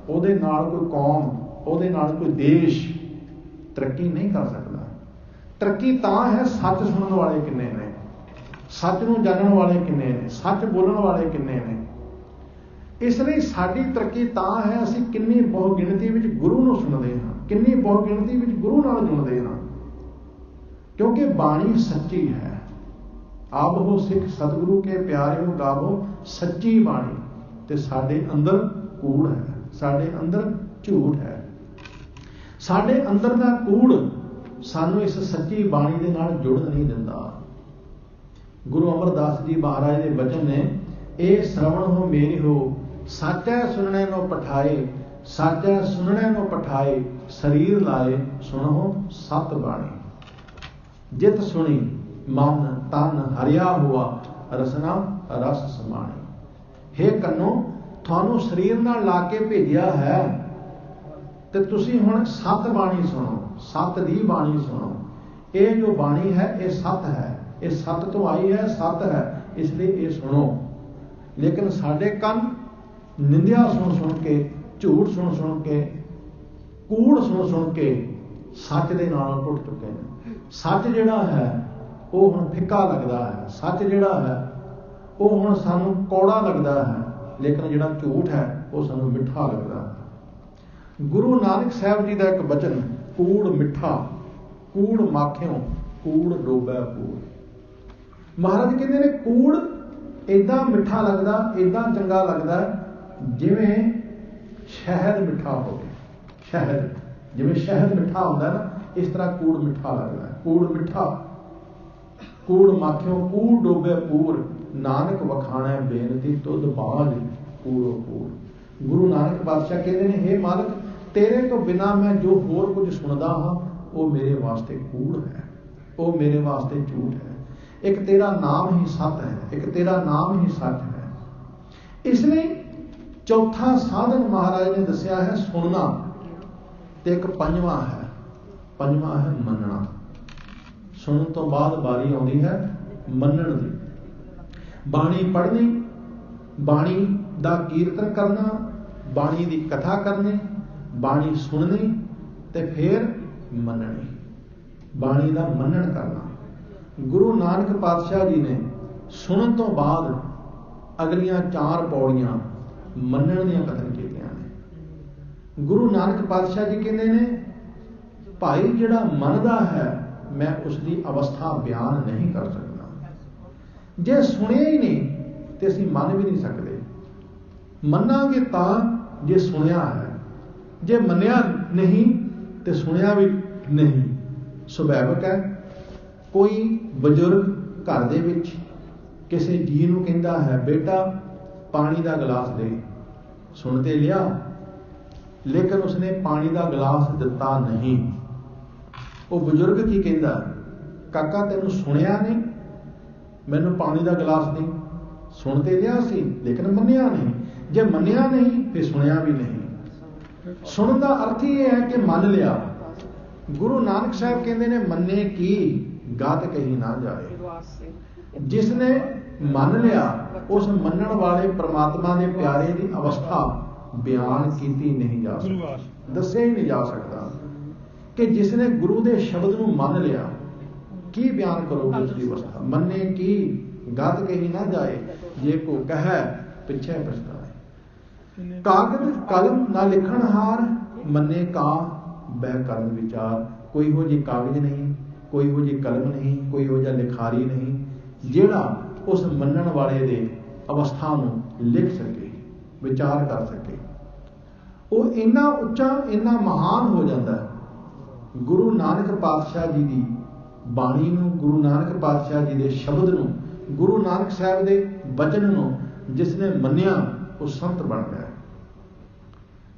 उहदे नाल कोई कौम, उहदे नाल कोई देश तरक्की नहीं कर सकता। तरक्की तां है सच सुनने वाले किन्ने ने, सच नूं जानण वाले किन्ने ने, सच बोलण वाले किन्ने ने। इसलिए साडी तरक्की तां है असीं किन्नी बहु गिणती विच गुरु नूं सुणदे हां, किन्नी बहु गिणती विच गुरु नाल जुड़दे हां। क्योंकि बाणी सच्ची है। आब हो सिख सतगुरु के प्यारे हो गावो सच्ची बाणी, ते साडे अंदर कूड़ है, साडे अंदर झूठ है। साडे अंदर दा कूड़ सानू इस सच्ची बाणी दे नाल जुड़न नहीं दिंदा। गुरु अमरदास जी महाराज दे वचन ने, ए श्रवण हो मेरी हो, साचा सुनने नो पठाए, साचा सुनने नो पठाए, शरीर लाए सुनो सत बाणी। जित सुनी मन तन हरिया हुआ, रसना रस समाणी। हे कन्नो, थानू शरीर नाल ला के भेजिया है ते तुसी हुण सत बाणी सुनो, सत दी बाणी सुनो। ये जो बाणी है ये सत है, ये सत तो आई है, सत है, इसलिए ये सुनो। लेकिन साडे कन निंदिया सुन सुन के, झूठ सुन सुन के, कूड़ सुन सुन के सच दे नाल टुट चुके हैं। सच जिहड़ा है वो हुण फिक्का लगदा है, सच जिहड़ा है वो हुण सानू कौड़ा लगदा है, लेकिन जिहड़ा झूठ है वो सानू मिठा लगदा है। गुरु नानक साहब जी का एक वचन, कूड़ मिठा कूड़ माखियों, कूड़ डोबै कूड़। महाराज कहते ने कूड़ इदा मिठा लगदा, इदा चंगा लगदा जिवें शहद मिठा हो। शहद जिवें शहद मिठा होंदा ना, इस तरह कूड़ मिठा लगदा है। कूड़ मिठा, कूड़ माखियों, कूड़ डोबै पूर, नानक वखाणै बेनती तुद बाझ कूड़ो कूड़। गुरु नानक पातशाह कहते हैं, हे मालक, तेरे तो बिना मैं जो होर कुछ सुनदा हाँ वो मेरे वास्ते कूड़ है, वो मेरे वास्ते झूठ है। एक तेरा नाम ही सत है, एक तेरा नाम ही सच है। इसलिए चौथा साधन महाराज ने दसिया है सुनना, ते एक पंजवां है, पंजवां है मनना। सुनन तो बाद बारी आउंदी है मनन दी। बाणी पढ़नी, बाणी दा कीर्तन करना, बाणी दी कथा करनी, बाणी सुननी ते फिर मननी, बाणी दा मनन करना। गुरु नानक पातशाह जी ने सुनन तो बाद अगलियां 4 पौड़ियां मनन दियां कथन कीतियां ने। गुरु नानक पातशाह जी कहते ने, भाई जिहड़ा मनदा है मैं उसकी अवस्था बयान नहीं कर सकता। जे सुनिया ही नहीं तो असीं मन भी नहीं सकते। मनांगे तां जे सुनिया है, जे मनिया नहीं तो सुनिया भी नहीं। सुभाविक है, कोई बजुर्ग घर दे विच किसी जी नूं कहंदा है, बेटा पानी का गिलास दे, सुनते लिया, लेकिन उसने पानी का गिलास दिता नहीं। वो बजुर्ग की कहंदा, काका तेनू सुनिया नहीं, मैनू पानी का गिलास नहीं, सुनते लिया सी लेकिन मनिया नहीं। जे मनिया नहीं तो सुनिया भी नहीं। सुनने का अर्थ ही है कि मन लिया। गुरु नानक साहब कहते ने, मन्ने की गात कही ना जाए। जिसने मन लिया उस मनन वाले परमात्मा के प्यारे की अवस्था बयान की नहीं जा सकती, दसिया ही नहीं जा सकता। कि जिसने गुरु के शब्द को मन लिया, की बयान करोगे उसकी अवस्था। मन्ने की गात कही ना जाए, जे को कह पिछे पछताए। कागज कलम ना लिखण हार, मन्ने का बह करन विचार। कोई हो जी कागज नहीं, कोई हो जी कलम नहीं, कोई हो जा लिखारी नहीं, जेड़ा उस मनन वाले दे अवस्था नूं लिख सके, विचार कर सके। वो इन्ना उच्चा, इन्ना महान हो जाता है। गुरु नानक पातशाह जी की बाणी नूं, गुरु नानक पातशाह जी के शब्द नूं, गुरु नानक साहब के वचन नूं जिसने मन्निया वो संत बन गया।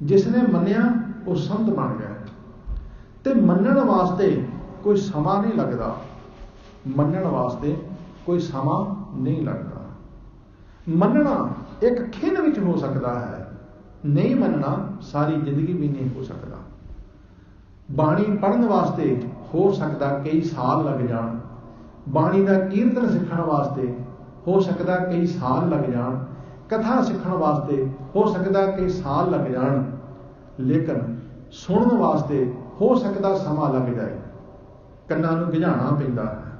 जिसने मन्निया वो संत बन गया। ते मनन वास्ते कोई समा नहीं लगता, मनन वास्ते कोई समा नहीं लगता। मनना एक खिन विच हो सकता है, नहीं मनना सारी जिंदगी भी नहीं हो सकता। बाणी पढ़न वास्ते हो सकता कई साल लग जान, बाणी का कीर्तन सीखण वास्ते हो सकता कई साल लग जान, कथा सीखण वास्ते हो सकता कई साल लग जान, लेकिन सुनने वास्ते हो सकता समा लग जाए। कन्नां नूं गिझाना पैंदा है,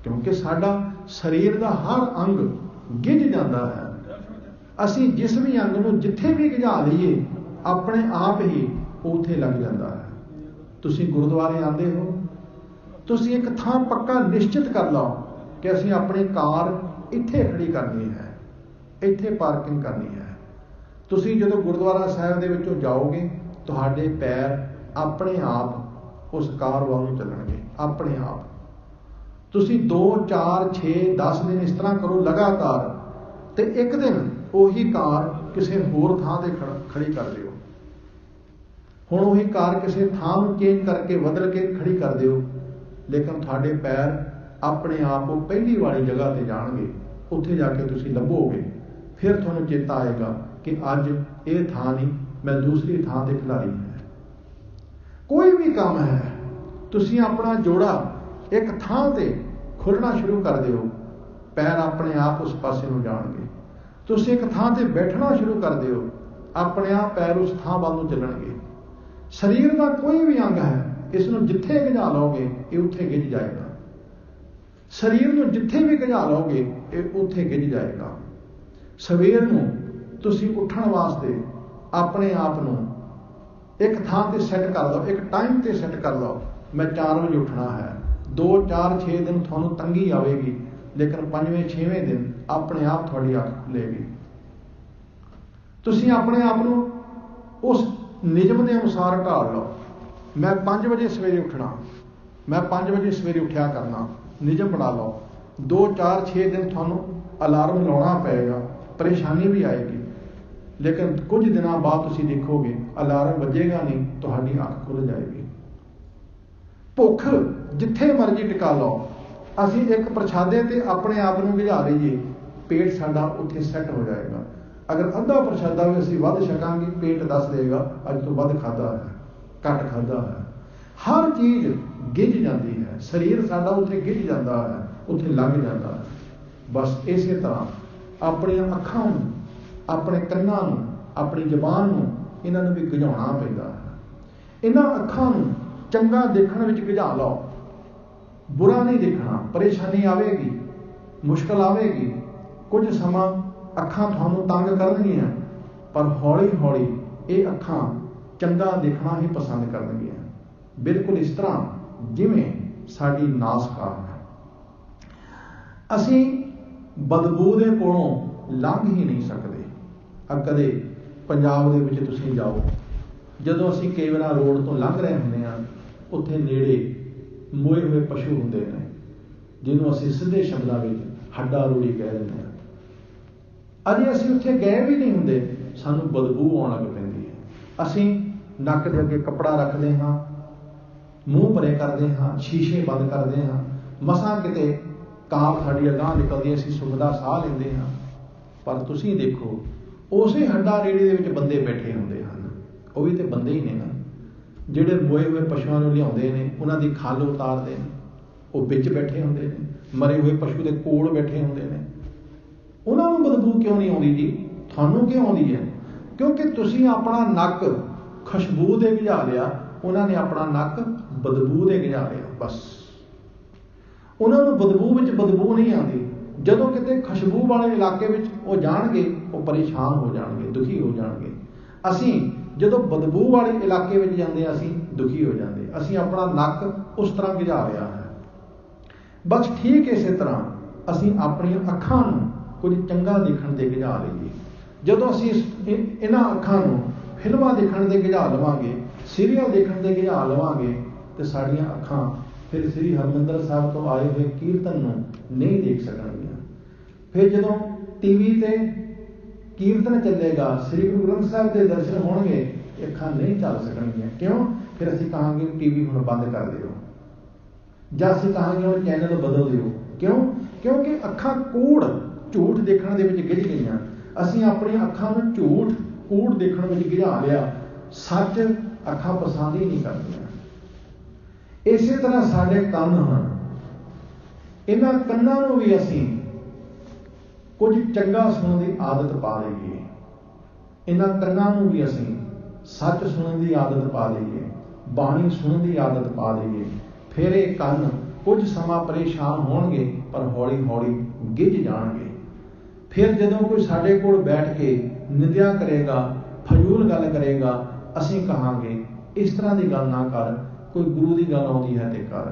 क्योंकि साडा शरीर का हर अंग गिझ जाता है। असी जिस भी अंग नूं जिथे भी गिझा लईए अपने आप ही उत्थे लग जाता है। तुसी गुरुद्वारे आते हो, तुसी एक थां पक्का निश्चित कर लो कि असी अपनी कार इत्थे खड़ी करनी है, इत्थे पार्किंग करनी है। ਤੁਸੀਂ ਜਦੋਂ ਗੁਰਦੁਆਰਾ ਸਾਹਿਬ ਦੇ ਵਿੱਚੋਂ ਜਾਓਗੇ, ਤੁਹਾਡੇ ਪੈਰ ਆਪਣੇ ਆਪ ਉਸ ਕਾਰ ਵੱਲ ਨੂੰ ਚੱਲਣਗੇ, ਆਪਣੇ ਆਪ। ਤੁਸੀਂ 2, 4, 6, 10 ਦਿਨ ਇਸ ਤਰ੍ਹਾਂ ਕਰੋ ਲਗਾਤਾਰ, ਤੇ ਇੱਕ ਦਿਨ ਉਹੀ ਕਾਰ ਕਿਸੇ ਹੋਰ ਥਾਂ ਤੇ ਖੜੀ ਕਰ ਦਿਓ। ਹੁਣ ਉਹੀ ਕਾਰ ਕਿਸੇ ਥਾਂ ਨੂੰ ਚੇਂਜ ਕਰਕੇ ਬਦਲ ਕੇ ਖੜੀ ਕਰ ਦਿਓ, ਲੇਕਿਨ ਤੁਹਾਡੇ ਪੈਰ ਆਪਣੇ ਆਪ ਉਹ ਪਹਿਲੀ ਵਾਲੀ ਜਗ੍ਹਾ ਤੇ ਜਾਣਗੇ। ਉੱਥੇ ਜਾ ਕੇ ਤੁਸੀਂ ਲੱਭੋਗੇ, ਫਿਰ ਤੁਹਾਨੂੰ ਚੇਤਾ ਆਏਗਾ ਕਿ ਅੱਜ ਇਹ ਥਾਂ ਨਹੀਂ, ਮੈਂ ਦੂਸਰੀ ਥਾਂ ਤੇ ਖਿਲਾਰੀ ਹੈ। ਕੋਈ ਵੀ ਕੰਮ ਹੈ, ਤੁਸੀਂ ਆਪਣਾ ਜੋੜਾ ਇੱਕ ਥਾਂ ਤੇ ਖੋਲ੍ਹਣਾ ਸ਼ੁਰੂ ਕਰ ਦਿਓ, ਪੈਰ ਆਪਣੇ ਆਪ ਉਸ ਪਾਸੇ ਨੂੰ ਜਾਣਗੇ। ਤੁਸੀਂ ਇੱਕ ਥਾਂ ਤੇ ਬੈਠਣਾ ਸ਼ੁਰੂ ਕਰ ਦਿਓ, ਆਪਣੇ ਆਪ ਪੈਰ ਉਸ ਥਾਂ ਵੱਲ ਨੂੰ ਚੱਲਣਗੇ। ਸਰੀਰ ਦਾ ਕੋਈ ਵੀ ਅੰਗ ਹੈ, ਇਸ ਨੂੰ ਜਿੱਥੇ ਗਿਝਾ ਲਓਗੇ ਇਹ ਉੱਥੇ ਗਿਝ ਜਾਏਗਾ। ਸਰੀਰ ਨੂੰ ਜਿੱਥੇ ਵੀ ਗਿਝਾ ਲਓਗੇ ਇਹ ਉੱਥੇ ਗਿਝ ਜਾਏਗਾ। ਸਵੇਰ ਨੂੰ ਤੁਸੀਂ ਉੱਠਣ ਵਾਸਤੇ ਆਪਣੇ ਆਪ ਨੂੰ ਇੱਕ ਥਾਂ ਤੇ ਸੈੱਟ ਕਰ ਲਓ, ਇੱਕ ਟਾਈਮ ਤੇ ਸੈੱਟ ਕਰ ਲਓ। ਮੈਂ 4 ਵਜੇ ਉੱਠਣਾ ਹੈ। 2, 4, 6 ਦਿਨ ਤੁਹਾਨੂੰ ਤੰਗੀ ਆਵੇਗੀ, ਲੇਕਿਨ 5ਵੇਂ 6ਵੇਂ ਦਿਨ ਆਪਣੇ ਆਪ ਤੁਹਾਡੀ ਅੱਖ ਖੁੱਲੇਗੀ। ਤੁਸੀਂ ਆਪਣੇ ਆਪ ਨੂੰ ਉਸ ਨਿਯਮ ਦੇ ਅਨੁਸਾਰ ਢਾਲ ਲਓ। ਮੈਂ 5 ਵਜੇ ਸਵੇਰੇ ਉੱਠਣਾ, ਮੈਂ 5 ਵਜੇ ਸਵੇਰੇ ਉੱਠਿਆ ਕਰਨਾ, ਨਿਯਮ ਬਣਾ ਲਓ। 2, 4, 6 ਦਿਨ ਤੁਹਾਨੂੰ ਅਲਾਰਮ ਲਾਉਣਾ ਪਏਗਾ, ਪਰੇਸ਼ਾਨੀ ਵੀ ਆਏਗੀ, ਲੇਕਿਨ ਕੁਝ ਦਿਨਾਂ ਬਾਅਦ ਤੁਸੀਂ ਦੇਖੋਗੇ ਅਲਾਰਮ ਵੱਜੇਗਾ ਨਹੀਂ, ਤੁਹਾਡੀ ਅੱਖ ਖੁੱਲ ਜਾਏਗੀ। ਭੁੱਖ ਜਿੱਥੇ ਮਰਜ਼ੀ ਟਿਕਾ ਲਓ, ਅਸੀਂ ਇੱਕ ਪ੍ਰਸ਼ਾਦੇ ਤੇ ਆਪਣੇ ਆਪ ਨੂੰ ਗਿਝਾ ਲਈਏ, ਪੇਟ ਸਾਡਾ ਉੱਥੇ ਸੈੱਟ ਹੋ ਜਾਏਗਾ। ਅਗਰ ਅੱਧਾ ਪ੍ਰਸ਼ਾਦਾ ਵੀ ਅਸੀਂ ਵੱਧ ਛਕਾਂਗੇ, ਪੇਟ ਦੱਸ ਦੇਗਾ ਅੱਜ ਤੋਂ ਵੱਧ ਖਾਧਾ ਹੈ, ਘੱਟ ਖਾਧਾ ਹੈ। ਹਰ ਚੀਜ਼ ਗਿੱਝ ਜਾਂਦੀ ਹੈ, ਸਰੀਰ ਸਾਡਾ ਉੱਥੇ ਗਿੱਝ ਜਾਂਦਾ ਹੈ, ਉੱਥੇ ਲੰਘ ਜਾਂਦਾ ਹੈ। ਬਸ ਇਸੇ ਤਰ੍ਹਾਂ ਆਪਣੀਆਂ ਅੱਖਾਂ ਨੂੰ, ਆਪਣੇ ਕੰਨਾਂ ਨੂੰ, ਆਪਣੀ ਜ਼ੁਬਾਨ ਨੂੰ, ਇਹਨਾਂ ਨੂੰ ਵੀ ਗਿਝਾਉਣਾ ਪੈਂਦਾ ਹੈ। ਇਹਨਾਂ ਅੱਖਾਂ ਨੂੰ ਚੰਗਾ ਦੇਖਣ ਵਿੱਚ ਗਿਝਾ ਲਓ, ਬੁਰਾ ਨਹੀਂ ਦੇਖਣਾ। ਪਰੇਸ਼ਾਨੀ ਆਵੇਗੀ, ਮੁਸ਼ਕਲ ਆਵੇਗੀ, ਕੁਝ ਸਮਾਂ ਅੱਖਾਂ ਤੁਹਾਨੂੰ ਤੰਗ ਕਰਨਗੀਆਂ, ਪਰ ਹੌਲੀ ਹੌਲੀ ਇਹ ਅੱਖਾਂ ਚੰਗਾ ਦੇਖਣਾ ਹੀ ਪਸੰਦ ਕਰਨਗੀਆਂ। ਬਿਲਕੁਲ ਇਸ ਤਰ੍ਹਾਂ ਜਿਵੇਂ ਸਾਡੀ ਨਾਸਕਾਂ ਹੈ। ਅਸੀਂ ਬਦਬੂ ਦੇ ਕੋਲੋਂ ਲੰਘ ਹੀ ਨਹੀਂ ਸਕਦੇ। ਕਦੇ ਪੰਜਾਬ ਦੇ ਵਿੱਚ ਤੁਸੀਂ ਜਾਓ, ਜਦੋਂ ਅਸੀਂ ਕਈ ਵਾਰ ਰੋਡ ਤੋਂ ਲੰਘ ਰਹੇ ਹੁੰਦੇ ਹਾਂ, ਉੱਥੇ ਨੇੜੇ ਮੋਏ ਹੋਏ ਪਸ਼ੂ ਹੁੰਦੇ ਨੇ, ਜਿਹਨੂੰ ਅਸੀਂ ਸਿੱਧੇ ਸ਼ਬਦਾਂ ਵਿੱਚ ਹੱਡਾ ਰੋੜੀ ਕਹਿ ਦਿੰਦੇ ਹਾਂ। ਅਜੇ ਅਸੀਂ ਉੱਥੇ ਗਏ ਵੀ ਨਹੀਂ ਹੁੰਦੇ, ਸਾਨੂੰ ਬਦਬੂ ਆਉਣ ਲੱਗ ਪੈਂਦੀ ਹੈ। ਅਸੀਂ ਨੱਕ ਦੇ ਅੱਗੇ ਕੱਪੜਾ ਰੱਖਦੇ ਹਾਂ, ਮੂੰਹ ਭਰੇ ਕਰਦੇ ਹਾਂ, ਸ਼ੀਸ਼ੇ ਬੰਦ ਕਰਦੇ ਹਾਂ, ਮਸਾਂ ਕਿਤੇ ਕਾਰ ਸਾਡੀ ਅਗਾਂਹ ਨਿਕਲਦੀ, ਅਸੀਂ ਸੁੱਖ ਦਾ ਸਾਹ ਲੈਂਦੇ ਹਾਂ। ਪਰ ਤੁਸੀਂ ਦੇਖੋ, ਉਸੇ ਹੱਡਾ ਰੇੜੀ ਦੇ ਵਿੱਚ ਬੰਦੇ ਬੈਠੇ ਹੁੰਦੇ ਹਨ। ਉਹ ਵੀ ਤੇ ਬੰਦੇ ਹੀ ਨੇ ਨਾ, ਜਿਹੜੇ ਮੋਏ ਹੋਏ ਪਸ਼ੂਆਂ ਨੂੰ ਲਿਆਉਂਦੇ ਨੇ, ਉਹਨਾਂ ਦੀ ਖੱਲ ਉਤਾਰਦੇ ਨੇ, ਉਹ ਵਿੱਚ ਬੈਠੇ ਹੁੰਦੇ ਨੇ, ਮਰੇ ਹੋਏ ਪਸ਼ੂ ਦੇ ਕੋਲ ਬੈਠੇ ਹੁੰਦੇ ਨੇ। ਉਹਨਾਂ ਨੂੰ ਬਦਬੂ ਕਿਉਂ ਨਹੀਂ ਆਉਂਦੀ ਜੀ? ਤੁਹਾਨੂੰ ਕਿਉਂ ਆਉਂਦੀ ਹੈ? ਕਿਉਂਕਿ ਤੁਸੀਂ ਆਪਣਾ ਨੱਕ ਖੁਸ਼ਬੂ ਦੇ ਗਿਝਾ ਲਿਆ, ਉਹਨਾਂ ਨੇ ਆਪਣਾ ਨੱਕ ਬਦਬੂ ਦੇ ਗਿਝਾ ਲਿਆ। ਬਸ ਉਹਨਾਂ ਨੂੰ ਬਦਬੂ ਵਿੱਚ ਬਦਬੂ ਨਹੀਂ ਆਉਂਦੀ। ਜਦੋਂ ਕਿਤੇ ਖੁਸ਼ਬੂ ਵਾਲੇ ਇਲਾਕੇ ਵਿੱਚ ਉਹ ਜਾਣਗੇ, ਉਹ ਪਰੇਸ਼ਾਨ ਹੋ ਜਾਣਗੇ, ਦੁਖੀ ਹੋ ਜਾਣਗੇ। ਅਸੀਂ ਜਦੋਂ ਬਦਬੂ ਵਾਲੇ ਇਲਾਕੇ ਵਿੱਚ ਜਾਂਦੇ ਹਾਂ, ਅਸੀਂ ਦੁਖੀ ਹੋ ਜਾਂਦੇ। ਅਸੀਂ ਆਪਣਾ ਨੱਕ ਉਸ ਤਰ੍ਹਾਂ ਗਿਝਾ ਲਿਆ ਹੈ। ਬਸ ਠੀਕ ਇਸੇ ਤਰ੍ਹਾਂ ਅਸੀਂ ਆਪਣੀਆਂ ਅੱਖਾਂ ਨੂੰ ਕੁਝ ਚੰਗਾ ਦੇਖਣ ਦੇ ਗਿਝਾ ਲਈਏ। ਜਦੋਂ ਅਸੀਂ ਇਹਨਾਂ ਅੱਖਾਂ ਨੂੰ ਫਿਲਮਾਂ ਦੇਖਣ ਦੇ ਗਿਝਾ ਲਵਾਂਗੇ, ਸੀਰੀਅਲ ਦੇਖਣ ਦੇ ਗਿਝਾ ਲਵਾਂਗੇ, ਤੇ ਸਾਡੀਆਂ ਅੱਖਾਂ ਫਿਰ ਸ੍ਰੀ ਹਰਿਮੰਦਰ ਸਾਹਿਬ ਤੋਂ ਆਏ ਹੋਏ ਕੀਰਤਨ ਨੂੰ ਨਹੀਂ ਦੇਖ ਸਕਣਗੀਆਂ। ਫਿਰ ਜਦੋਂ TV ਤੇ ਕੀਰਤਨ ਚੱਲੇਗਾ, ਸ੍ਰੀ ਗੁਰੂ ਗ੍ਰੰਥ ਸਾਹਿਬ ਦੇ ਦਰਸ਼ਨ ਹੋਣਗੇ, ਅੱਖਾਂ ਨਹੀਂ ਚੱਲ ਸਕਣਗੀਆਂ। ਕਿਉਂ? ਫਿਰ ਅਸੀਂ ਕਹਾਂਗੇ TV ਹੁਣ ਬੰਦ ਕਰ ਦਿਓ, ਜਾਂ ਅਸੀਂ ਕਹਾਂਗੇ ਹੁਣ ਚੈਨਲ ਬਦਲ ਦਿਓ। ਕਿਉਂ? ਕਿਉਂਕਿ ਅੱਖਾਂ ਕੂੜ, ਝੂਠ ਦੇਖਣ ਦੇ ਵਿੱਚ ਗਿੱਝ ਗਈਆਂ। ਅਸੀਂ ਆਪਣੀਆਂ ਅੱਖਾਂ ਨੂੰ ਝੂਠ, ਕੂੜ ਦੇਖਣ ਵਿੱਚ ਗਿਝਾ ਲਿਆ। ਸੱਚ ਅੱਖਾਂ ਪਸੰਦ ਹੀ ਨਹੀਂ ਕਰਦੀਆਂ। ਇਸੇ ਤਰ੍ਹਾਂ ਸਾਡੇ ਕੰਨ ਹਨ। ਇਹਨਾਂ ਕੰਨਾਂ ਨੂੰ ਵੀ ਅਸੀਂ ਕੁਝ ਚੰਗਾ ਸੁਣਨ ਦੀ ਆਦਤ ਪਾ ਲਈਏ। ਇਹਨਾਂ ਕੰਨਾਂ ਨੂੰ ਵੀ ਅਸੀਂ ਸੱਚ ਸੁਣਨ ਦੀ ਆਦਤ ਪਾ ਲਈਏ, ਬਾਣੀ ਸੁਣਨ ਦੀ ਆਦਤ ਪਾ ਲਈਏ। ਫਿਰ ਇਹ ਕੰਨ ਕੁਝ ਸਮਾਂ ਪਰੇਸ਼ਾਨ ਹੋਣਗੇ, ਪਰ ਹੌਲੀ ਹੌਲੀ ਗਿੱਝ ਜਾਣਗੇ। ਫਿਰ ਜਦੋਂ ਕੋਈ ਸਾਡੇ ਕੋਲ ਬੈਠ ਕੇ ਨਿੰਦਿਆ ਕਰੇਗਾ, ਫਜ਼ੂਲ ਗੱਲ ਕਰੇਗਾ, ਅਸੀਂ ਕਹਾਂਗੇ ਇਸ ਤਰ੍ਹਾਂ ਦੀ ਗੱਲ ਨਾ ਕਰ। ਕੋਈ ਗੁਰੂ ਦੀ ਗੱਲ ਆਉਂਦੀ ਹੈ ਤੇ ਕਰ,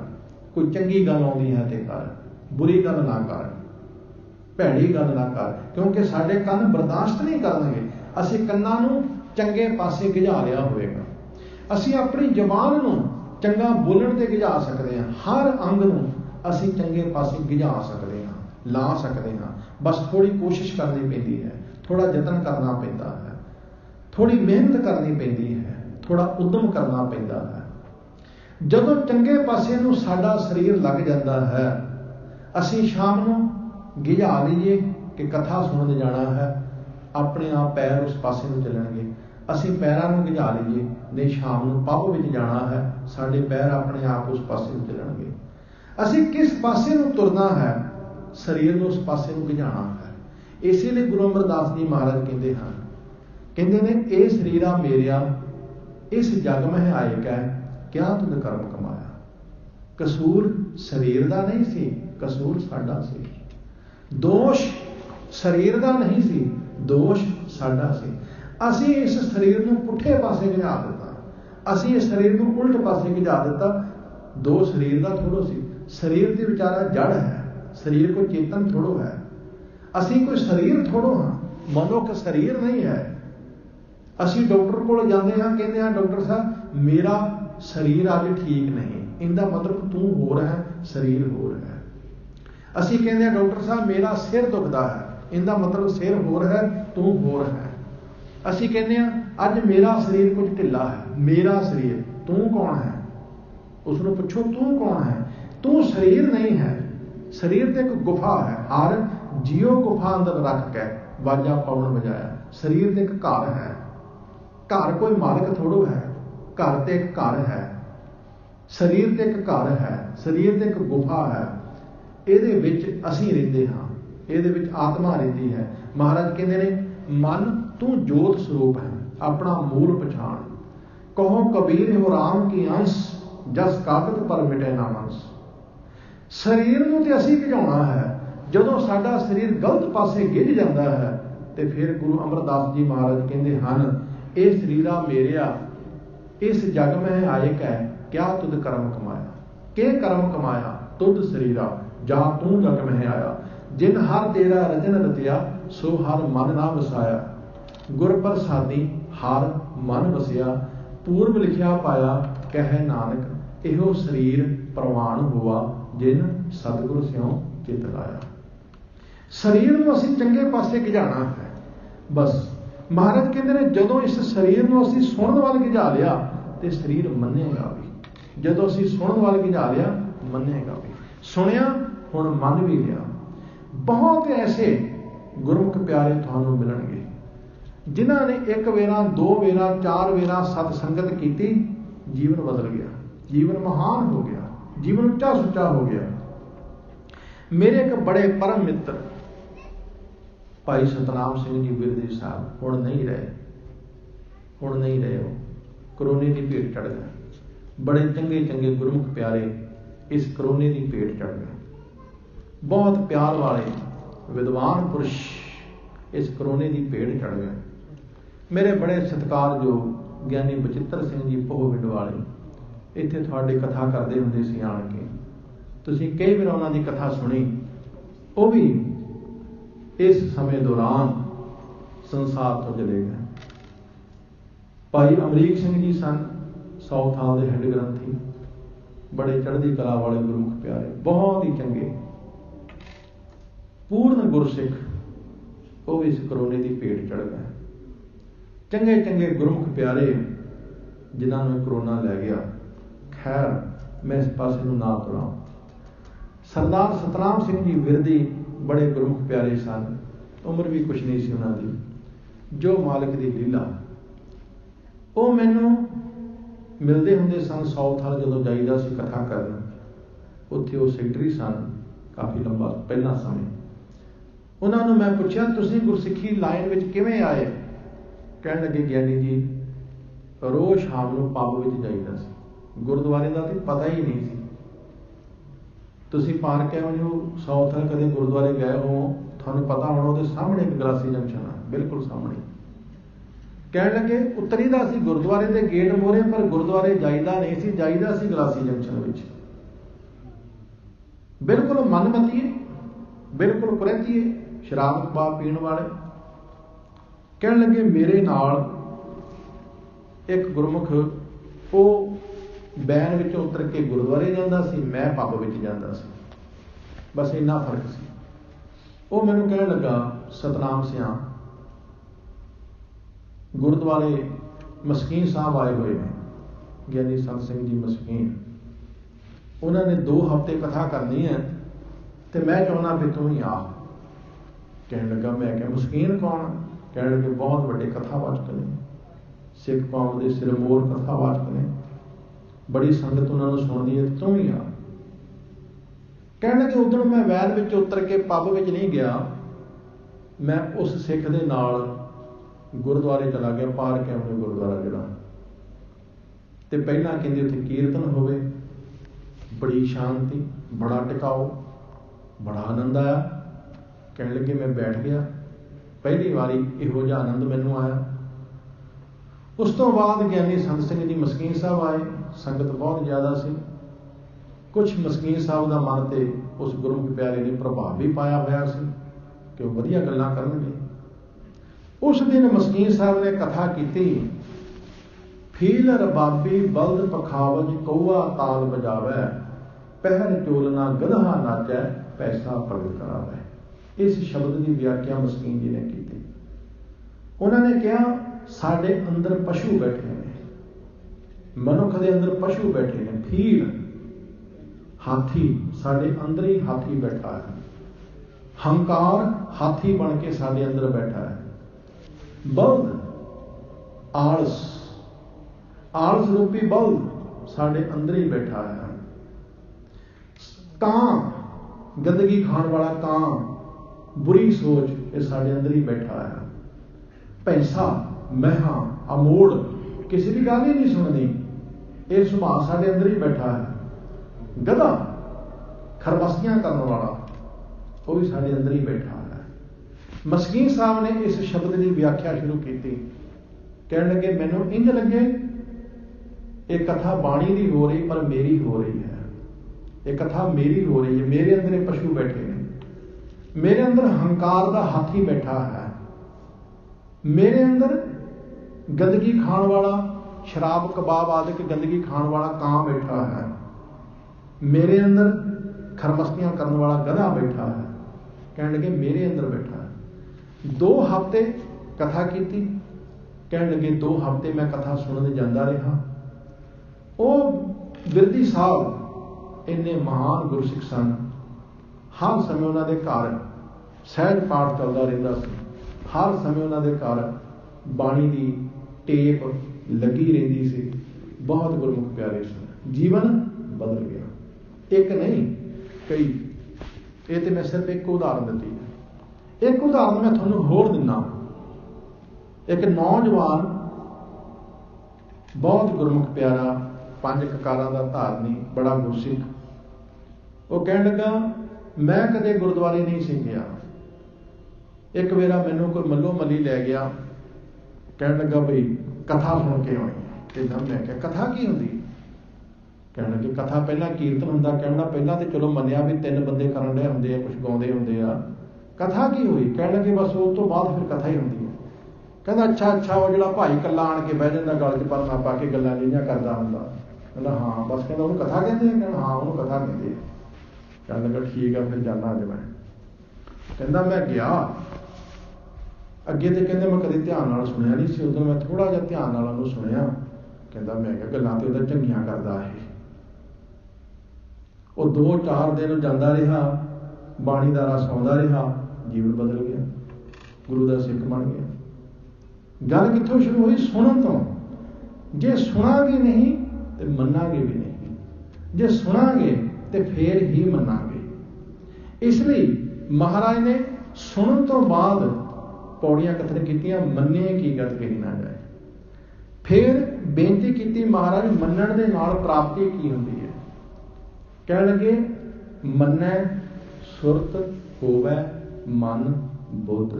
ਕੋਈ ਚੰਗੀ ਗੱਲ ਆਉਂਦੀ ਹੈ ਤੇ ਕਰ, ਬੁਰੀ ਗੱਲ ਨਾ ਕਰ, ਭੈੜੀ ਗੱਲ ਨਾ ਕਰ। ਕਿਉਂਕਿ ਸਾਡੇ ਕੰਨ ਬਰਦਾਸ਼ਤ ਨਹੀਂ ਕਰਨਗੇ। ਅਸੀਂ ਕੰਨਾਂ ਨੂੰ ਚੰਗੇ ਪਾਸੇ ਗਿਝਾ ਲਿਆ ਹੋਵੇਗਾ। ਅਸੀਂ ਆਪਣੀ ਜ਼ਬਾਨ ਨੂੰ ਚੰਗਾ ਬੋਲਣ ਤੇ ਗਿਝਾ ਸਕਦੇ ਹਾਂ। ਹਰ ਅੰਗ ਨੂੰ ਅਸੀਂ ਚੰਗੇ ਪਾਸੇ ਗਿਝਾ ਸਕਦੇ ਹਾਂ, ਲਾ ਸਕਦੇ ਹਾਂ। ਬਸ ਥੋੜੀ ਕੋਸ਼ਿਸ਼ ਕਰਨੀ ਪੈਂਦੀ ਹੈ, ਥੋੜਾ ਯਤਨ ਕਰਨਾ ਪੈਂਦਾ ਹੈ, ਥੋੜੀ ਮਿਹਨਤ ਕਰਨੀ ਪੈਂਦੀ ਹੈ, ਥੋੜਾ ਉਦਮ ਕਰਨਾ ਪੈਂਦਾ ਹੈ। ਜਦੋਂ ਚੰਗੇ ਪਾਸੇ ਨੂੰ ਸਾਡਾ ਸਰੀਰ ਲੱਗ ਜਾਂਦਾ ਹੈ, ਅਸੀਂ ਸ਼ਾਮ ਨੂੰ ਗਿਝਾ ਲਈਏ ਕਿ ਕਥਾ ਸੁਣਨ ਜਾਣਾ ਹੈ, ਆਪਣੇ ਆਪ ਪੈਰ ਉਸ ਪਾਸੇ ਨੂੰ ਚੱਲਣਗੇ। ਅਸੀਂ ਪੈਰਾਂ ਨੂੰ ਗਿਝਾ ਲਈਏ, ਨਹੀਂ ਸ਼ਾਮ ਨੂੰ ਪੱਬ ਵਿੱਚ ਜਾਣਾ ਹੈ, ਸਾਡੇ ਪੈਰ ਆਪਣੇ ਆਪ ਉਸ ਪਾਸੇ ਨੂੰ ਚੱਲਣਗੇ। ਅਸੀਂ ਕਿਸ ਪਾਸੇ ਨੂੰ ਤੁਰਨਾ ਹੈ, ਸਰੀਰ ਨੂੰ ਉਸ ਪਾਸੇ ਨੂੰ ਗਿਝਾਣਾ ਹੈ। ਇਸੇ ਲਈ ਗੁਰੂ ਅਮਰਦਾਸ ਜੀ ਮਹਾਰਾਜ ਕਹਿੰਦੇ ਨੇ, ਇਹ ਸਰੀਰਾ ਮੇਰਿਆ ਇਸ ਜਗ ਮਹਿ ਆਇਕੈ, ਕਿਆ ਤੁਧ ਕਰਮ ਕਮਾਇਆ। ਕਸੂਰ ਸਰੀਰ ਦਾ ਨਹੀਂ ਸੀ, ਕਸੂਰ ਸਾਡਾ ਸੀ। ਦੋਸ਼ ਸਰੀਰ ਦਾ ਨਹੀਂ ਸੀ, ਦੋਸ਼ ਸਾਡਾ ਸੀ। ਅਸੀਂ ਇਸ ਸਰੀਰ ਨੂੰ ਪੁੱਠੇ ਪਾਸੇ ਗਿਝਾ ਦਿੱਤਾ, ਅਸੀਂ ਇਸ ਸਰੀਰ ਨੂੰ ਉਲਟ ਪਾਸੇ ਗਿਝਾ ਦਿੱਤਾ। ਦੋ ਸਰੀਰ ਦਾ ਥੋੜੋ ਸੀ। ਸਰੀਰ ਦੇ ਵਿਚਾਰਾ ਜੜ ਹੈ, ਸਰੀਰ ਕੋਈ ਚੇਤਨ ਥੋੜੋ ਹੈ। ਅਸੀਂ ਕੋਈ ਸਰੀਰ ਥੋੜੋ ਹਾਂ, ਮਨੁੱਖ ਸਰੀਰ ਨਹੀਂ ਹੈ। ਅਸੀਂ ਡਾਕਟਰ ਕੋਲ ਜਾਂਦੇ ਹਾਂ, ਕਹਿੰਦੇ ਹਾਂ ਡਾਕਟਰ ਸਾਹਿਬ ਮੇਰਾ ਸਰੀਰ ਅੱਜ ਠੀਕ ਨਹੀਂ, ਇਹਦਾ ਮਤਲਬ ਤੂੰ ਹੋਰ ਹੈ, ਸਰੀਰ ਹੋਰ ਹੈ। ਅਸੀਂ ਕਹਿੰਦੇ ਹਾਂ ਡਾਕਟਰ ਸਾਹਿਬ ਮੇਰਾ ਸਿਰ ਦੁਖਦਾ ਹੈ, ਇਹਦਾ ਮਤਲਬ ਸਿਰ ਹੋਰ ਹੈ, ਤੂੰ ਹੋਰ ਹੈ। ਅਸੀਂ ਕਹਿੰਦੇ ਹਾਂ ਅੱਜ ਮੇਰਾ ਸਰੀਰ ਕੁਝ ਢਿੱਲਾ ਹੈ, ਮੇਰਾ ਸਰੀਰ, ਤੂੰ ਕੌਣ ਹੈ? ਉਸ ਨੂੰ ਪੁੱਛੋ ਤੂੰ ਕੌਣ ਹੈ? ਤੂੰ ਸਰੀਰ ਨਹੀਂ ਹੈ। ਸਰੀਰ ਤੇ ਇੱਕ ਗੁਫਾ ਹੈ, ਹਰ ਜਿਉ ਗੁਫਾ ਅੰਦਰ ਰੱਖ ਕੇ ਵਾਜਾ ਪਵਨ ਵਜਾਇਆ। ਸਰੀਰ ਤੇ ਇੱਕ ਘਰ ਹੈ, ਘਰ ਕੋਈ ਮਾਲਕ ਥੋੜੋ ਹੈ, ਘਰ ਤੇ ਇੱਕ ਘਰ ਹੈ। ਸਰੀਰ ਤੇ ਇੱਕ ਘਰ ਹੈ, ਸਰੀਰ ਤੇ ਇੱਕ ਗੁਫਾ ਹੈ। ਇਹਦੇ ਵਿੱਚ ਅਸੀਂ ਰਹਿੰਦੇ ਹਾਂ, ਇਹਦੇ ਵਿੱਚ ਆਤਮਾ ਰਹਿੰਦੀ ਹੈ। ਮਹਾਰਾਜ ਕਹਿੰਦੇ ਨੇ ਮਨ ਤੂੰ ਜੋਤ ਸਰੂਪ ਹੈ, ਆਪਣਾ ਮੂਲ ਪਛਾਣ। ਕਹੋ ਕਬੀਰ ਹੋ ਰਾਮ ਕੀ ਅੰਸ਼, ਜਸ ਕਾਗਦ ਪਰ ਮਿਟੇ ਨਾ ਮੰਸ। ਸਰੀਰ ਨੂੰ ਤੇ ਅਸੀਂ ਗਿਝਾਉਣਾ ਹੈ। ਜਦੋਂ ਸਾਡਾ ਸਰੀਰ ਗਲਤ ਪਾਸੇ ਗਿਝ ਜਾਂਦਾ ਹੈ ਤੇ ਫਿਰ ਗੁਰੂ ਅਮਰਦਾਸ ਜੀ ਮਹਾਰਾਜ ਕਹਿੰਦੇ ਹਨ, ਇਹ ਸਰੀਰਾ ਮੇਰਿਆ ਇਸ ਜਗ ਮਹਿ ਆਇਕੈ, ਕਿਆ ਤੁਧ ਕਰਮ ਕਮਾਇਆ। ਕਿ ਕਰਮ ਕਮਾਇਆ ਤੁਧ ਸਰੀਰਾ, ਜਾ ਤੂੰ ਜਗ ਮਹਿ ਆਇਆ। ਜਿਨ ਹਰ ਤੇਰਾ ਰਚਨ ਰਚਿਆ, ਸੋ ਹਰ ਮਨ ਨਾ ਵਸਾਇਆ। ਗੁਰ ਪ੍ਰਸਾਦੀ ਹਰ ਮਨ ਵਸਿਆ, ਪੂਰਬ ਲਿਖਿਆ ਪਾਇਆ, ਕਹਿ ਨਾਨਕ ਇਹੋ ਸਰੀਰ ਪ੍ਰਵਾਨ ਹੋਆ, ਜਿਨ ਸਤਿਗੁਰ ਸਿਉ ਚਿਤ ਲਾਇਆ। ਸਰੀਰ ਨੂੰ ਅਸੀਂ ਚੰਗੇ ਪਾਸੇ ਗਿਝਾਣਾ ਹੈ। ਬਸ ਮਹਾਰਾਜ ਕਹਿੰਦੇ ਨੇ ਜਦੋਂ ਇਸ ਸਰੀਰ ਨੂੰ ਅਸੀਂ ਸੁਣਨ ਵੱਲ ਗਿਝਾ ਲਿਆ ਤੇ ਸਰੀਰ ਮੰਨੇਗਾ ਵੀ। ਜਦੋਂ ਅਸੀਂ ਸੁਣਨ ਵੱਲ ਗਿਝਾ ਲਿਆ, ਮੰਨੇਗਾ ਵੀ। ਸੁਣਿਆ, ਹੁਣ ਮੰਨ ਵੀ ਲਿਆ। ਬਹੁਤ ਐਸੇ ਗੁਰਮੁਖ ਪਿਆਰੇ ਤੁਹਾਨੂੰ ਮਿਲਣਗੇ ਜਿਨ੍ਹਾਂ ਨੇ ਇੱਕ ਵੇਰਾ, ਦੋ ਵੇਰਾ, ਚਾਰ ਵੇਰਾ ਸਤ ਸੰਗਤ ਕੀਤੀ, ਜੀਵਨ ਬਦਲ ਗਿਆ, ਜੀਵਨ ਮਹਾਨ ਹੋ ਗਿਆ, ਜੀਵਨ ਉੱਚਾ ਸੁੱਚਾ ਹੋ ਗਿਆ। ਮੇਰੇ ਇੱਕ ਬੜੇ ਪਰਮ ਮਿੱਤਰ ਭਾਈ ਸਤਨਾਮ ਸਿੰਘ ਜੀ ਬਿਰਦੀ ਸਾਹਿਬ ਹੁਣ ਨਹੀਂ ਰਹੇ, ਹੁਣ ਨਹੀਂ ਰਹੇ। ਉਹ ਕਰੋਨੇ ਦੀ ਭੇਟ ਚੜ੍ਹ ਗਏ। ਬੜੇ ਚੰਗੇ ਚੰਗੇ ਗੁਰਮੁਖ ਪਿਆਰੇ ਇਸ ਕਰੋਨੇ ਦੀ ਭੇਟ ਚੜ੍ਹ ਗਏ। ਬਹੁਤ ਪਿਆਰ ਵਾਲੇ ਵਿਦਵਾਨ ਪੁਰਸ਼ ਇਸ ਕਰੋਨੇ ਦੀ ਭੇਟ ਚੜ੍ਹ ਗਏ। ਮੇਰੇ ਬੜੇ ਸਤਿਕਾਰਯੋਗ ਗਿਆਨੀ ਬਚਿੱਤਰ ਸਿੰਘ ਜੀ ਪੋਹਵਿੰਡ ਵਾਲੇ ਇੱਥੇ ਤੁਹਾਡੀ ਕਥਾ ਕਰਦੇ ਹੁੰਦੇ ਸੀ ਆਣ ਕੇ। ਤੁਸੀਂ ਕਈ ਵਾਰ ਉਹਨਾਂ ਦੀ ਕਥਾ ਸੁਣੀ। ਉਹ ਵੀ ਇਸ ਸਮੇਂ ਦੌਰਾਨ ਸੰਸਾਰ ਤੋਂ ਚਲੇ ਗਏ। ਭਾਈ ਅਮਰੀਕ ਸਿੰਘ ਜੀ ਸਨ ਸਾਊਥ ਹਾਲ ਦੇ ਹੈੱਡ ਗ੍ਰੰਥੀ, ਬੜੇ ਚੜ੍ਹਦੀ ਕਲਾ ਵਾਲੇ ਗੁਰਮੁਖ ਪਿਆਰੇ, ਬਹੁਤ ਹੀ ਚੰਗੇ ਪੂਰਨ ਗੁਰਸਿੱਖ। ਉਹ ਵੀ ਇਸ ਕਰੋਨੇ ਦੀ ਭੇਟ ਚੜ੍ਹ ਗਏ। ਚੰਗੇ ਚੰਗੇ ਗੁਰਮੁਖ ਪਿਆਰੇ ਜਿਨ੍ਹਾਂ ਨੂੰ ਕਰੋਨਾ ਲੈ ਗਿਆ। ਖੈਰ ਮੈਂ ਇਸ ਪਾਸੇ ਨੂੰ ਨਾ ਤੁਰਾਂ। ਸਰਦਾਰ ਸਤਨਾਮ ਸਿੰਘ ਜੀ ਵਿਰਦੀ ਬੜੇ ਗੁਰਮੁਖ ਪਿਆਰੇ ਸਨ। ਉਮਰ ਵੀ ਕੁਛ ਨਹੀਂ ਸੀ ਉਹਨਾਂ ਦੀ। ਜੋ ਮਾਲਕ ਦੀ ਲੀਲਾ। ਉਹ ਮੈਨੂੰ ਮਿਲਦੇ ਹੁੰਦੇ ਸਨ ਸਾਊਥ ਹਾਲ ਜਦੋਂ ਜਾਈਦਾ ਸੀ ਕਥਾ ਕਰਨ। ਉੱਥੇ ਉਹ ਸੈਕਟਰੀ ਸਨ ਕਾਫੀ ਲੰਬਾ ਪਹਿਲਾਂ ਸਮੇਂ। ਉਹਨਾਂ ਨੂੰ ਮੈਂ ਪੁੱਛਿਆ ਤੁਸੀਂ ਗੁਰਸਿੱਖੀ ਲਾਈਨ ਵਿੱਚ ਕਿਵੇਂ ਆਏ? ਕਹਿਣ ਲੱਗੇ ਗਿਆਨੀ ਜੀ ਰੋਜ਼ ਸ਼ਾਮ ਨੂੰ ਪੱਬ ਵਿੱਚ ਜਾਈਦਾ ਸੀ। ਗੁਰਦੁਆਰੇ ਦਾ ਤੇ ਪਤਾ ਹੀ ਨਹੀਂ ਸੀ। ਤੁਸੀਂ ਪਾਰਕ ਐਵਨਿਊ ਸਾਊਥ ਹਾਲ ਕਦੇ ਗੁਰਦੁਆਰੇ ਗਏ ਹੋ, ਤੁਹਾਨੂੰ ਪਤਾ ਹੋਣਾ ਉਹਦੇ ਸਾਹਮਣੇ ਇੱਕ ਗਲਾਸੀ ਜੰਕਸ਼ਨ ਆ, ਬਿਲਕੁਲ ਸਾਹਮਣੇ। ਕਹਿਣ ਲੱਗੇ ਉਤਰੀਦਾ ਸੀ ਗੁਰਦੁਆਰੇ ਦੇ ਗੇਟ ਮੋਹਰੇ, ਪਰ ਗੁਰਦੁਆਰੇ ਜਾਈਦਾ ਨਹੀਂ ਸੀ, ਜਾਈਦਾ ਸੀ ਗਲਾਸੀ ਜੰਕਸ਼ਨ ਵਿੱਚ। ਬਿਲਕੁਲ ਮਨਮਤੀਏ, ਬਿਲਕੁਲ ਕੁਰੈਤੀਏ, ਸ਼ਰਾਬ ਪੀਣ ਵਾਲੇ। कहन लगे मेरे नाल एक गुरमुख वो बैन विचों उतर के गुरुद्वारे जाता सी, मैं पब विच जाता सी, बस इन्ना फर्क सी। वो मैनूं कहण लगा सतनाम सिंह गुरुद्वारे मस्कीन साहब आए हुए हैं, ज्ञानी संत सिंह जी मस्कीन, उन्होंने 2 हफ्ते कथा करनी है तो मैं चाहना भी तू ही आ। कहने लगा मैं क्या मस्कीन कौन? कहने लगे बहुत बड़े कथावाचक ने, सिख कौम के सिरमौर कथावाचक ने, बड़ी संगत उन्होंने सुनती है, तू ही आ। कहने लगे उधर मैं वैन विच उतर के पब विच नहीं गया, मैं उस सिख दे नाल गुरुद्वारे चला गया, पार के आउने गुरुद्वारा जिहड़ा, ते पहला कहंदे उत्थे कीर्तन होवे, बड़ी शांति, बड़ा टिकाओ, बड़ा आनंद आया। कहने लगे मैं बैठ गया, पहली बारी इहो जिहा आनंद मैनूं आया। उस तो बाद ज्ञानी संत सिंह जी मस्कीन साहब आए, संगत बहुत ज़्यादा सी, कुछ मस्कीन साहब का मन ते उस गुरमुख प्यारे ने प्रभाव भी पाया होया सी कि वो वधिया गल्लां करनगे। उस दिन मस्कीन साहब ने कथा की, फील रबाबी बल्द पखावज कौआ ताल बजावै, पहर चोलना गधा नाचै, पैसा प्रगट करावै। इस शब्द की व्याख्या मस्कीन जी ने की। उन्होंने कहा साडे अंदर पशु बैठे ने, मनुख के अंदर पशु बैठे ने, फील हाथी, साडे अंदर ही हाथी बैठा है, हंकार हाथी बन के साडे अंदर बैठा है, बल्द आलस, आलस रूपी बल्द साडे अंदर ही बैठा है, कां गंदगी खाण वाला कां, बुरी सोच ये साडे अंदर ही बैठा है, पैसा मैहा अमोड़ किसी की गल ही नहीं सुननी, ये सुभाव साडे अंदर ही बैठा है, गधा खरबस्तियां करने वाला वो भी साडे अंदर ही बैठा है। मस्कीन साहब ने इस शब्द की व्याख्या शुरू की, कहने लगे मैनूं इंज लगे ये कथा बाणी की हो रही पर मेरी हो रही है, ये कथा मेरी हो रही है, मेरे अंदर ये पशु बैठे ने, मेरे अंदर हंकार का हाथी बैठा है, मेरे अंदर गंदगी खाण वाला शराब कबाब आदि गंदगी खाण वाला कां बैठा है, मेरे अंदर खरमस्तियां करने वाला गधा बैठा है। कहने लगे मेरे अंदर बैठा है। 2 हफ्ते कथा की, कहने लगे 2 हफ्ते मैं कथा सुनने जाता रहा। वो बिरदी साहब इन्ने महान गुरसिख सन, हर समय उन्होंने घर सहज पाठ चलता रहता सी, हर समय उन्होंने घर बाणी की टेप लगी रही सी, बहुत गुरमुख प्यारे सन, जीवन बदल गया। एक नहीं कई, ये तो मैं सिर्फ एक उदाहरण दी है। एक उदाहरण मैं थोड़ा होर दिना। एक नौजवान बहुत गुरमुख प्यारा 5 ककारां दा धारनी, बड़ा गुरसिख, वो कह लगा मैं कदे गुरुद्वारे नहीं सी गया, एक वेरा मैनू कोई मलो मली लै गया, कह लगा बई कथा सुन के आनी। मैं क्या कथा की होंगी? कहने लगे कथा पहला कीर्तन होंदा, कहना पहला तो चलो मनिया भी 3 बंदे करन रहे होंदे, कुछ गाउंदे होंदे आ, कथा की हुई? कहने लगे बस उस तो बाद फिर कथा ही होंदी है। कहना अच्छा वो जो भाई कला आन के बह जाता गल च परना पा के गल्लां जिहियां करदा हुंदा, कहना हाँ बस, कहना उन्होंने कथा कहते हैं? कहना हाँ उन्होंने कथा कहते हैं। कहने लगा ठीक है फिर जाना अज मैं। कहना मैं गया, अगे तो कहते मैं कभी ध्यान नाल सुनिया नहीं सी, उधर मैं थोड़ा जिहा ध्यान नाल उहनूं सुनिया। कहता मैं क्या गल्लां तो उहदा चंगियां करदा है। वो 2-4 दिन जाता रहा, बाणी का रस आउंदा रहा, जीवन बदल गया, गुरु का सिख बन गया। गल कित्थों शुरू हुई? सुनन तो। जे सुनांगे नहीं तो मनांगे भी नहीं, जे सुनांगे तो फिर ही मनांगे। इसलिए महाराज ने सुनन तो बाद पौड़ियां कथन कीतियां, मन्ने की गत कही ना जाए। फिर बेनती की महाराज मनण दे नाल प्राप्ति की होंदी है? कह लगे मन्नै सुरत होवै मन बुद्ध,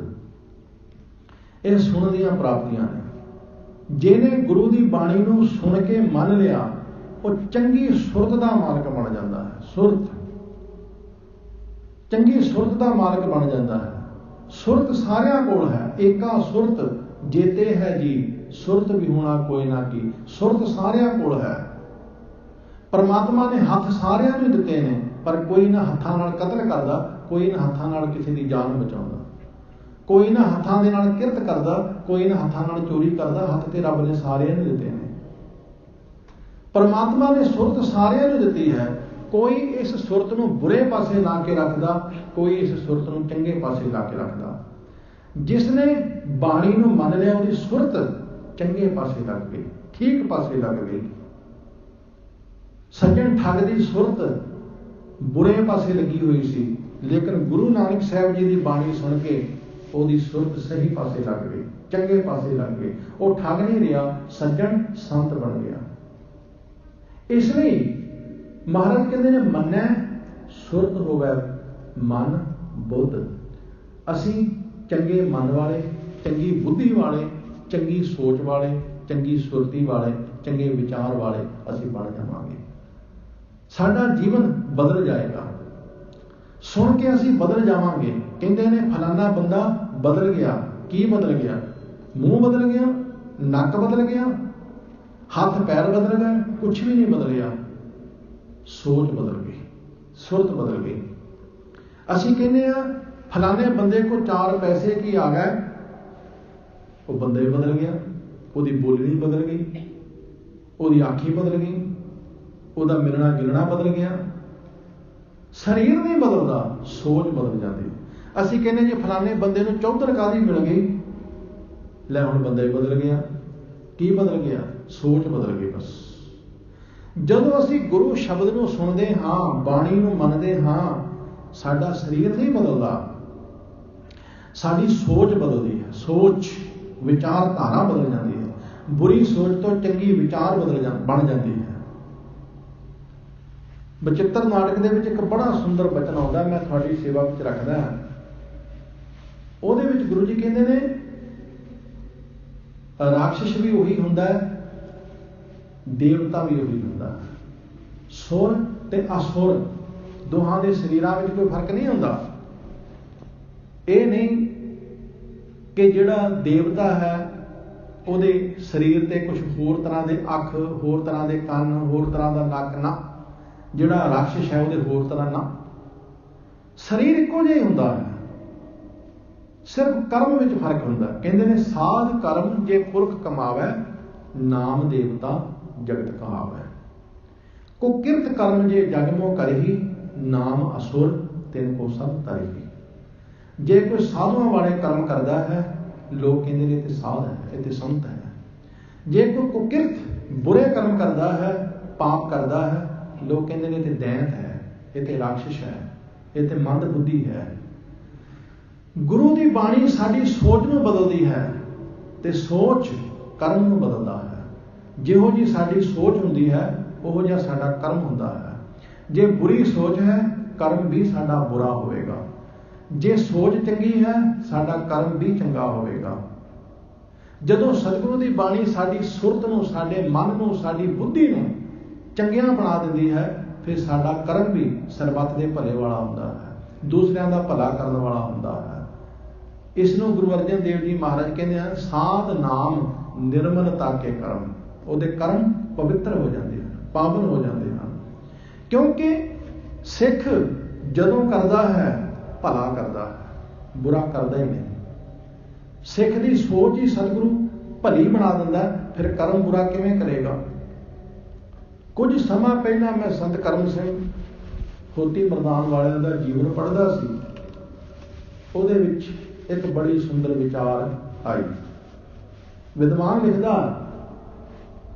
ये सुन दियां प्राप्तियां ने। जिन्हें गुरु की बाणी नूं सुन के मन लिया वो चंगी सुरत का मालक बन जाता है। सुरत, चंगी सुरत का मालक बन जाता है। सुरत सारियां कोल है, एका सुरत जेते है जी सुरत भी होना कोई ना की। सुरत सारिਆਂ ਕੋਲ है। परमात्मा ने हथ सारिਆਂ ਨੂੰ ਦਿੱਤੇ ਨੇ, पर कोई ना हत्थां नाल कतल करदा, कोई ना हत्थां नाल किसी दी जान बचाउंदा, कोई ना हत्थां दे नाल किरत करदा, कोई ना हत्थां नाल चोरी करदा। हथ ते रब ने सारिਆਂ ਨੂੰ ਦਿੱਤੇ ने। परमात्मा ने सुरत सारिਆਂ ਨੂੰ ਦਿੱਤੀ है। कोई इस सुरत ਨੂੰ बुरे पासे ला के रखदा, कोई इस सुरत ਨੂੰ चंगे पासे ला के रखदा। जिसने बाणी ਨੂੰ ਮੰਨ ਲਿਆ ਉਹਦੀ सुरत चंगे पासे लग गई, ठीक पासे लग गई। सज्जन ठग दी सुरत बुरे पासे लगी हुई सी, लेकिन गुरु नानक साहब जी की बाणी सुन के ਉਹਦੀ सुरत सही पासे लग गई, चंगे पासे लग गई। वो ठग नहीं रहा, सज्जन संत बन गया। इसलिए महाराज कहते ने मन्नै सुरत होवे मन बुद्ध। असी चंगे मन वाले, चंगी बुद्धि वाले, चंगी सोच वाले, चंगी सुरती वाले, चंगे विचार वाले असी बन जावांगे। साडा जीवन बदल जाएगा। सुन के असी बदल जावांगे। कहते ने फलाना बंदा बदल गया। की बदल गया? मूँह बदल गया, नक बदल गया, हाथ पैर बदल गए? कुछ भी नहीं बदलिया। सोच बदल गई, सुरत बदल गई। असी कहने फलाने बंदे को 4 पैसे की आ गए, वो बंदा ही बदल गया। उसकी बोलनी बदल गई, उसकी आँखी बदल गई, उसका मिलना गिलना बदल गया। शरीर नहीं बदलता, सोच बदल जाती। असी कहने जी फलाने बंदे को चौधर कादी मिल गई, लै हुण बंदा ही बदल गया। की बदल गया? सोच बदल गई। बस जदों असी गुरु शब्द को सुनते हाँ, बाणी को मनते हाँ, साडा शरीर नहीं बदलता, साडी सोच बदलती है। सोच विचारधारा बदल जाती है। बुरी सोच तो चंगी विचार बन जाती है। बचित्र नाटक दे विच एक बड़ा सुंदर बचन आउंदा, मैं तुहाडी सेवा विच रखदा। ਉਹਦੇ ਵਿੱਚ गुरु जी कहते ने राक्षस भी उही हुंदा है, देवता भी उही हुंदा। सुर ते असुर दोहां दे शरीरां विच कोई फर्क नहीं हुंदा। ये नहीं कि जिहड़ा देवता है ਉਹਦੇ शरीर ते कुछ होर तरह दे अख, होर तरह दे कंन, होर तरह दा नक ना। जिहड़ा राक्षस है ਉਹਦੇ होर तरह ना। शरीर इक्को जिहा ही हुंदा है, सिर्फ कर्म विच फर्क हुंदा। कहंदे ने साध कर्म जे पुरख कमावै, नाम देवता जगत कहावै। कुकिरत कर्म जे जगमो करही, नाम असुर तिन को सब तरही। जे कोई साधुआं वाले कर्म करता है, लोग कहते ने इत्थे साध है, इत्थे संत है। जे कोई कुकिरत बुरे कर्म करता है, पाप करता है, लोग कहते ने इत्थे दैंत है, इत्थे राक्षस है, इत्थे मंद बुद्धि है। गुरु की बाणी साडी सोच में बदलती है, ते सोच कर्म में बदलता है। जिहो जी साडी सोच हुंदी है, उहो जिहा साडा कर्म हुंदा है। जे बुरी सोच है, कर्म भी साडा बुरा होवेगा। जे सोच चंगी है, साडा कर्म भी चंगा होवेगा। जदों सतगुरु की बाणी साडी सुरत नूं, साडे मन नूं, साडी बुद्धि नूं चंगिया बना दिंदी है, फिर साडा कर्म भी सरबत दे भले वाला हुंदा है, दूसरियां दा भला करन वाला हुंदा है। इसनूं गुरु अर्जन देव जी महाराज कहते हैं, साध नाम निर्मलता के कर्म। ਉਹਦੇ कर्म पवित्र हो जाते हैं, पावन हो जाते हैं। क्योंकि सिख जदों करता है भला करता है, बुरा करता ही नहीं। सिख की सोच ही सतगुरु भली बना दिंदा, फिर कर्म बुरा किवें करेगा। कुछ समा पहला मैं संत करम सिंह होती मरदान वालियां दा जीवन पढ़दा सी। ਉਹਦੇ ਵਿੱਚ एक बड़ी सुंदर विचार आई। विद्वान लिखदा,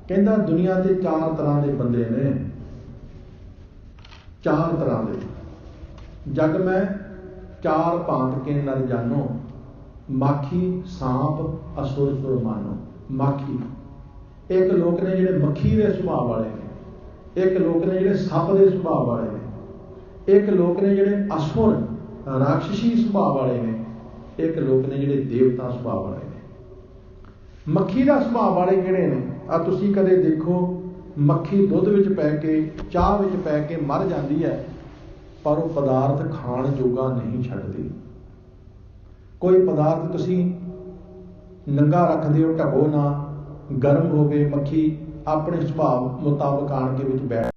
कहता दुनिया के 4 तरह के बंदे ने, 4 तरह के। जग में 4 भांत के नर जानो, माखी सांप असुर सुर मानो। माखी एक लोग ने जिहड़े मक्खी के सुभाव वाले ने, एक लोग ने जिहड़े सप के सुभाव वाले ने, एक लोग ने जिहड़े असुर राक्षसी सुभाव वाले ने, एक लोग ने जिहड़े देवता सुभाव वाले ने। मक्खी का सुभाव वाले जिहड़े ने, आ तुसीं कदे देखो मक्खी दुध विच पै के, चाह विच पै के मर जाती है, पर वो पदार्थ खाण जोगा नहीं छड्डदी। कोई पदार्थ तुसीं ਨੰਗਾ ਰੱਖ ਦਿਓ, ਢਕੋ ਨਾ। ਗਰਮ ਹੋਵੇ, ਮੱਖੀ ਆਪਣੇ ਸੁਭਾਅ ਮੁਤਾਬਕ ਆਣ ਕੇ ਵਿੱਚ ਬੈਠ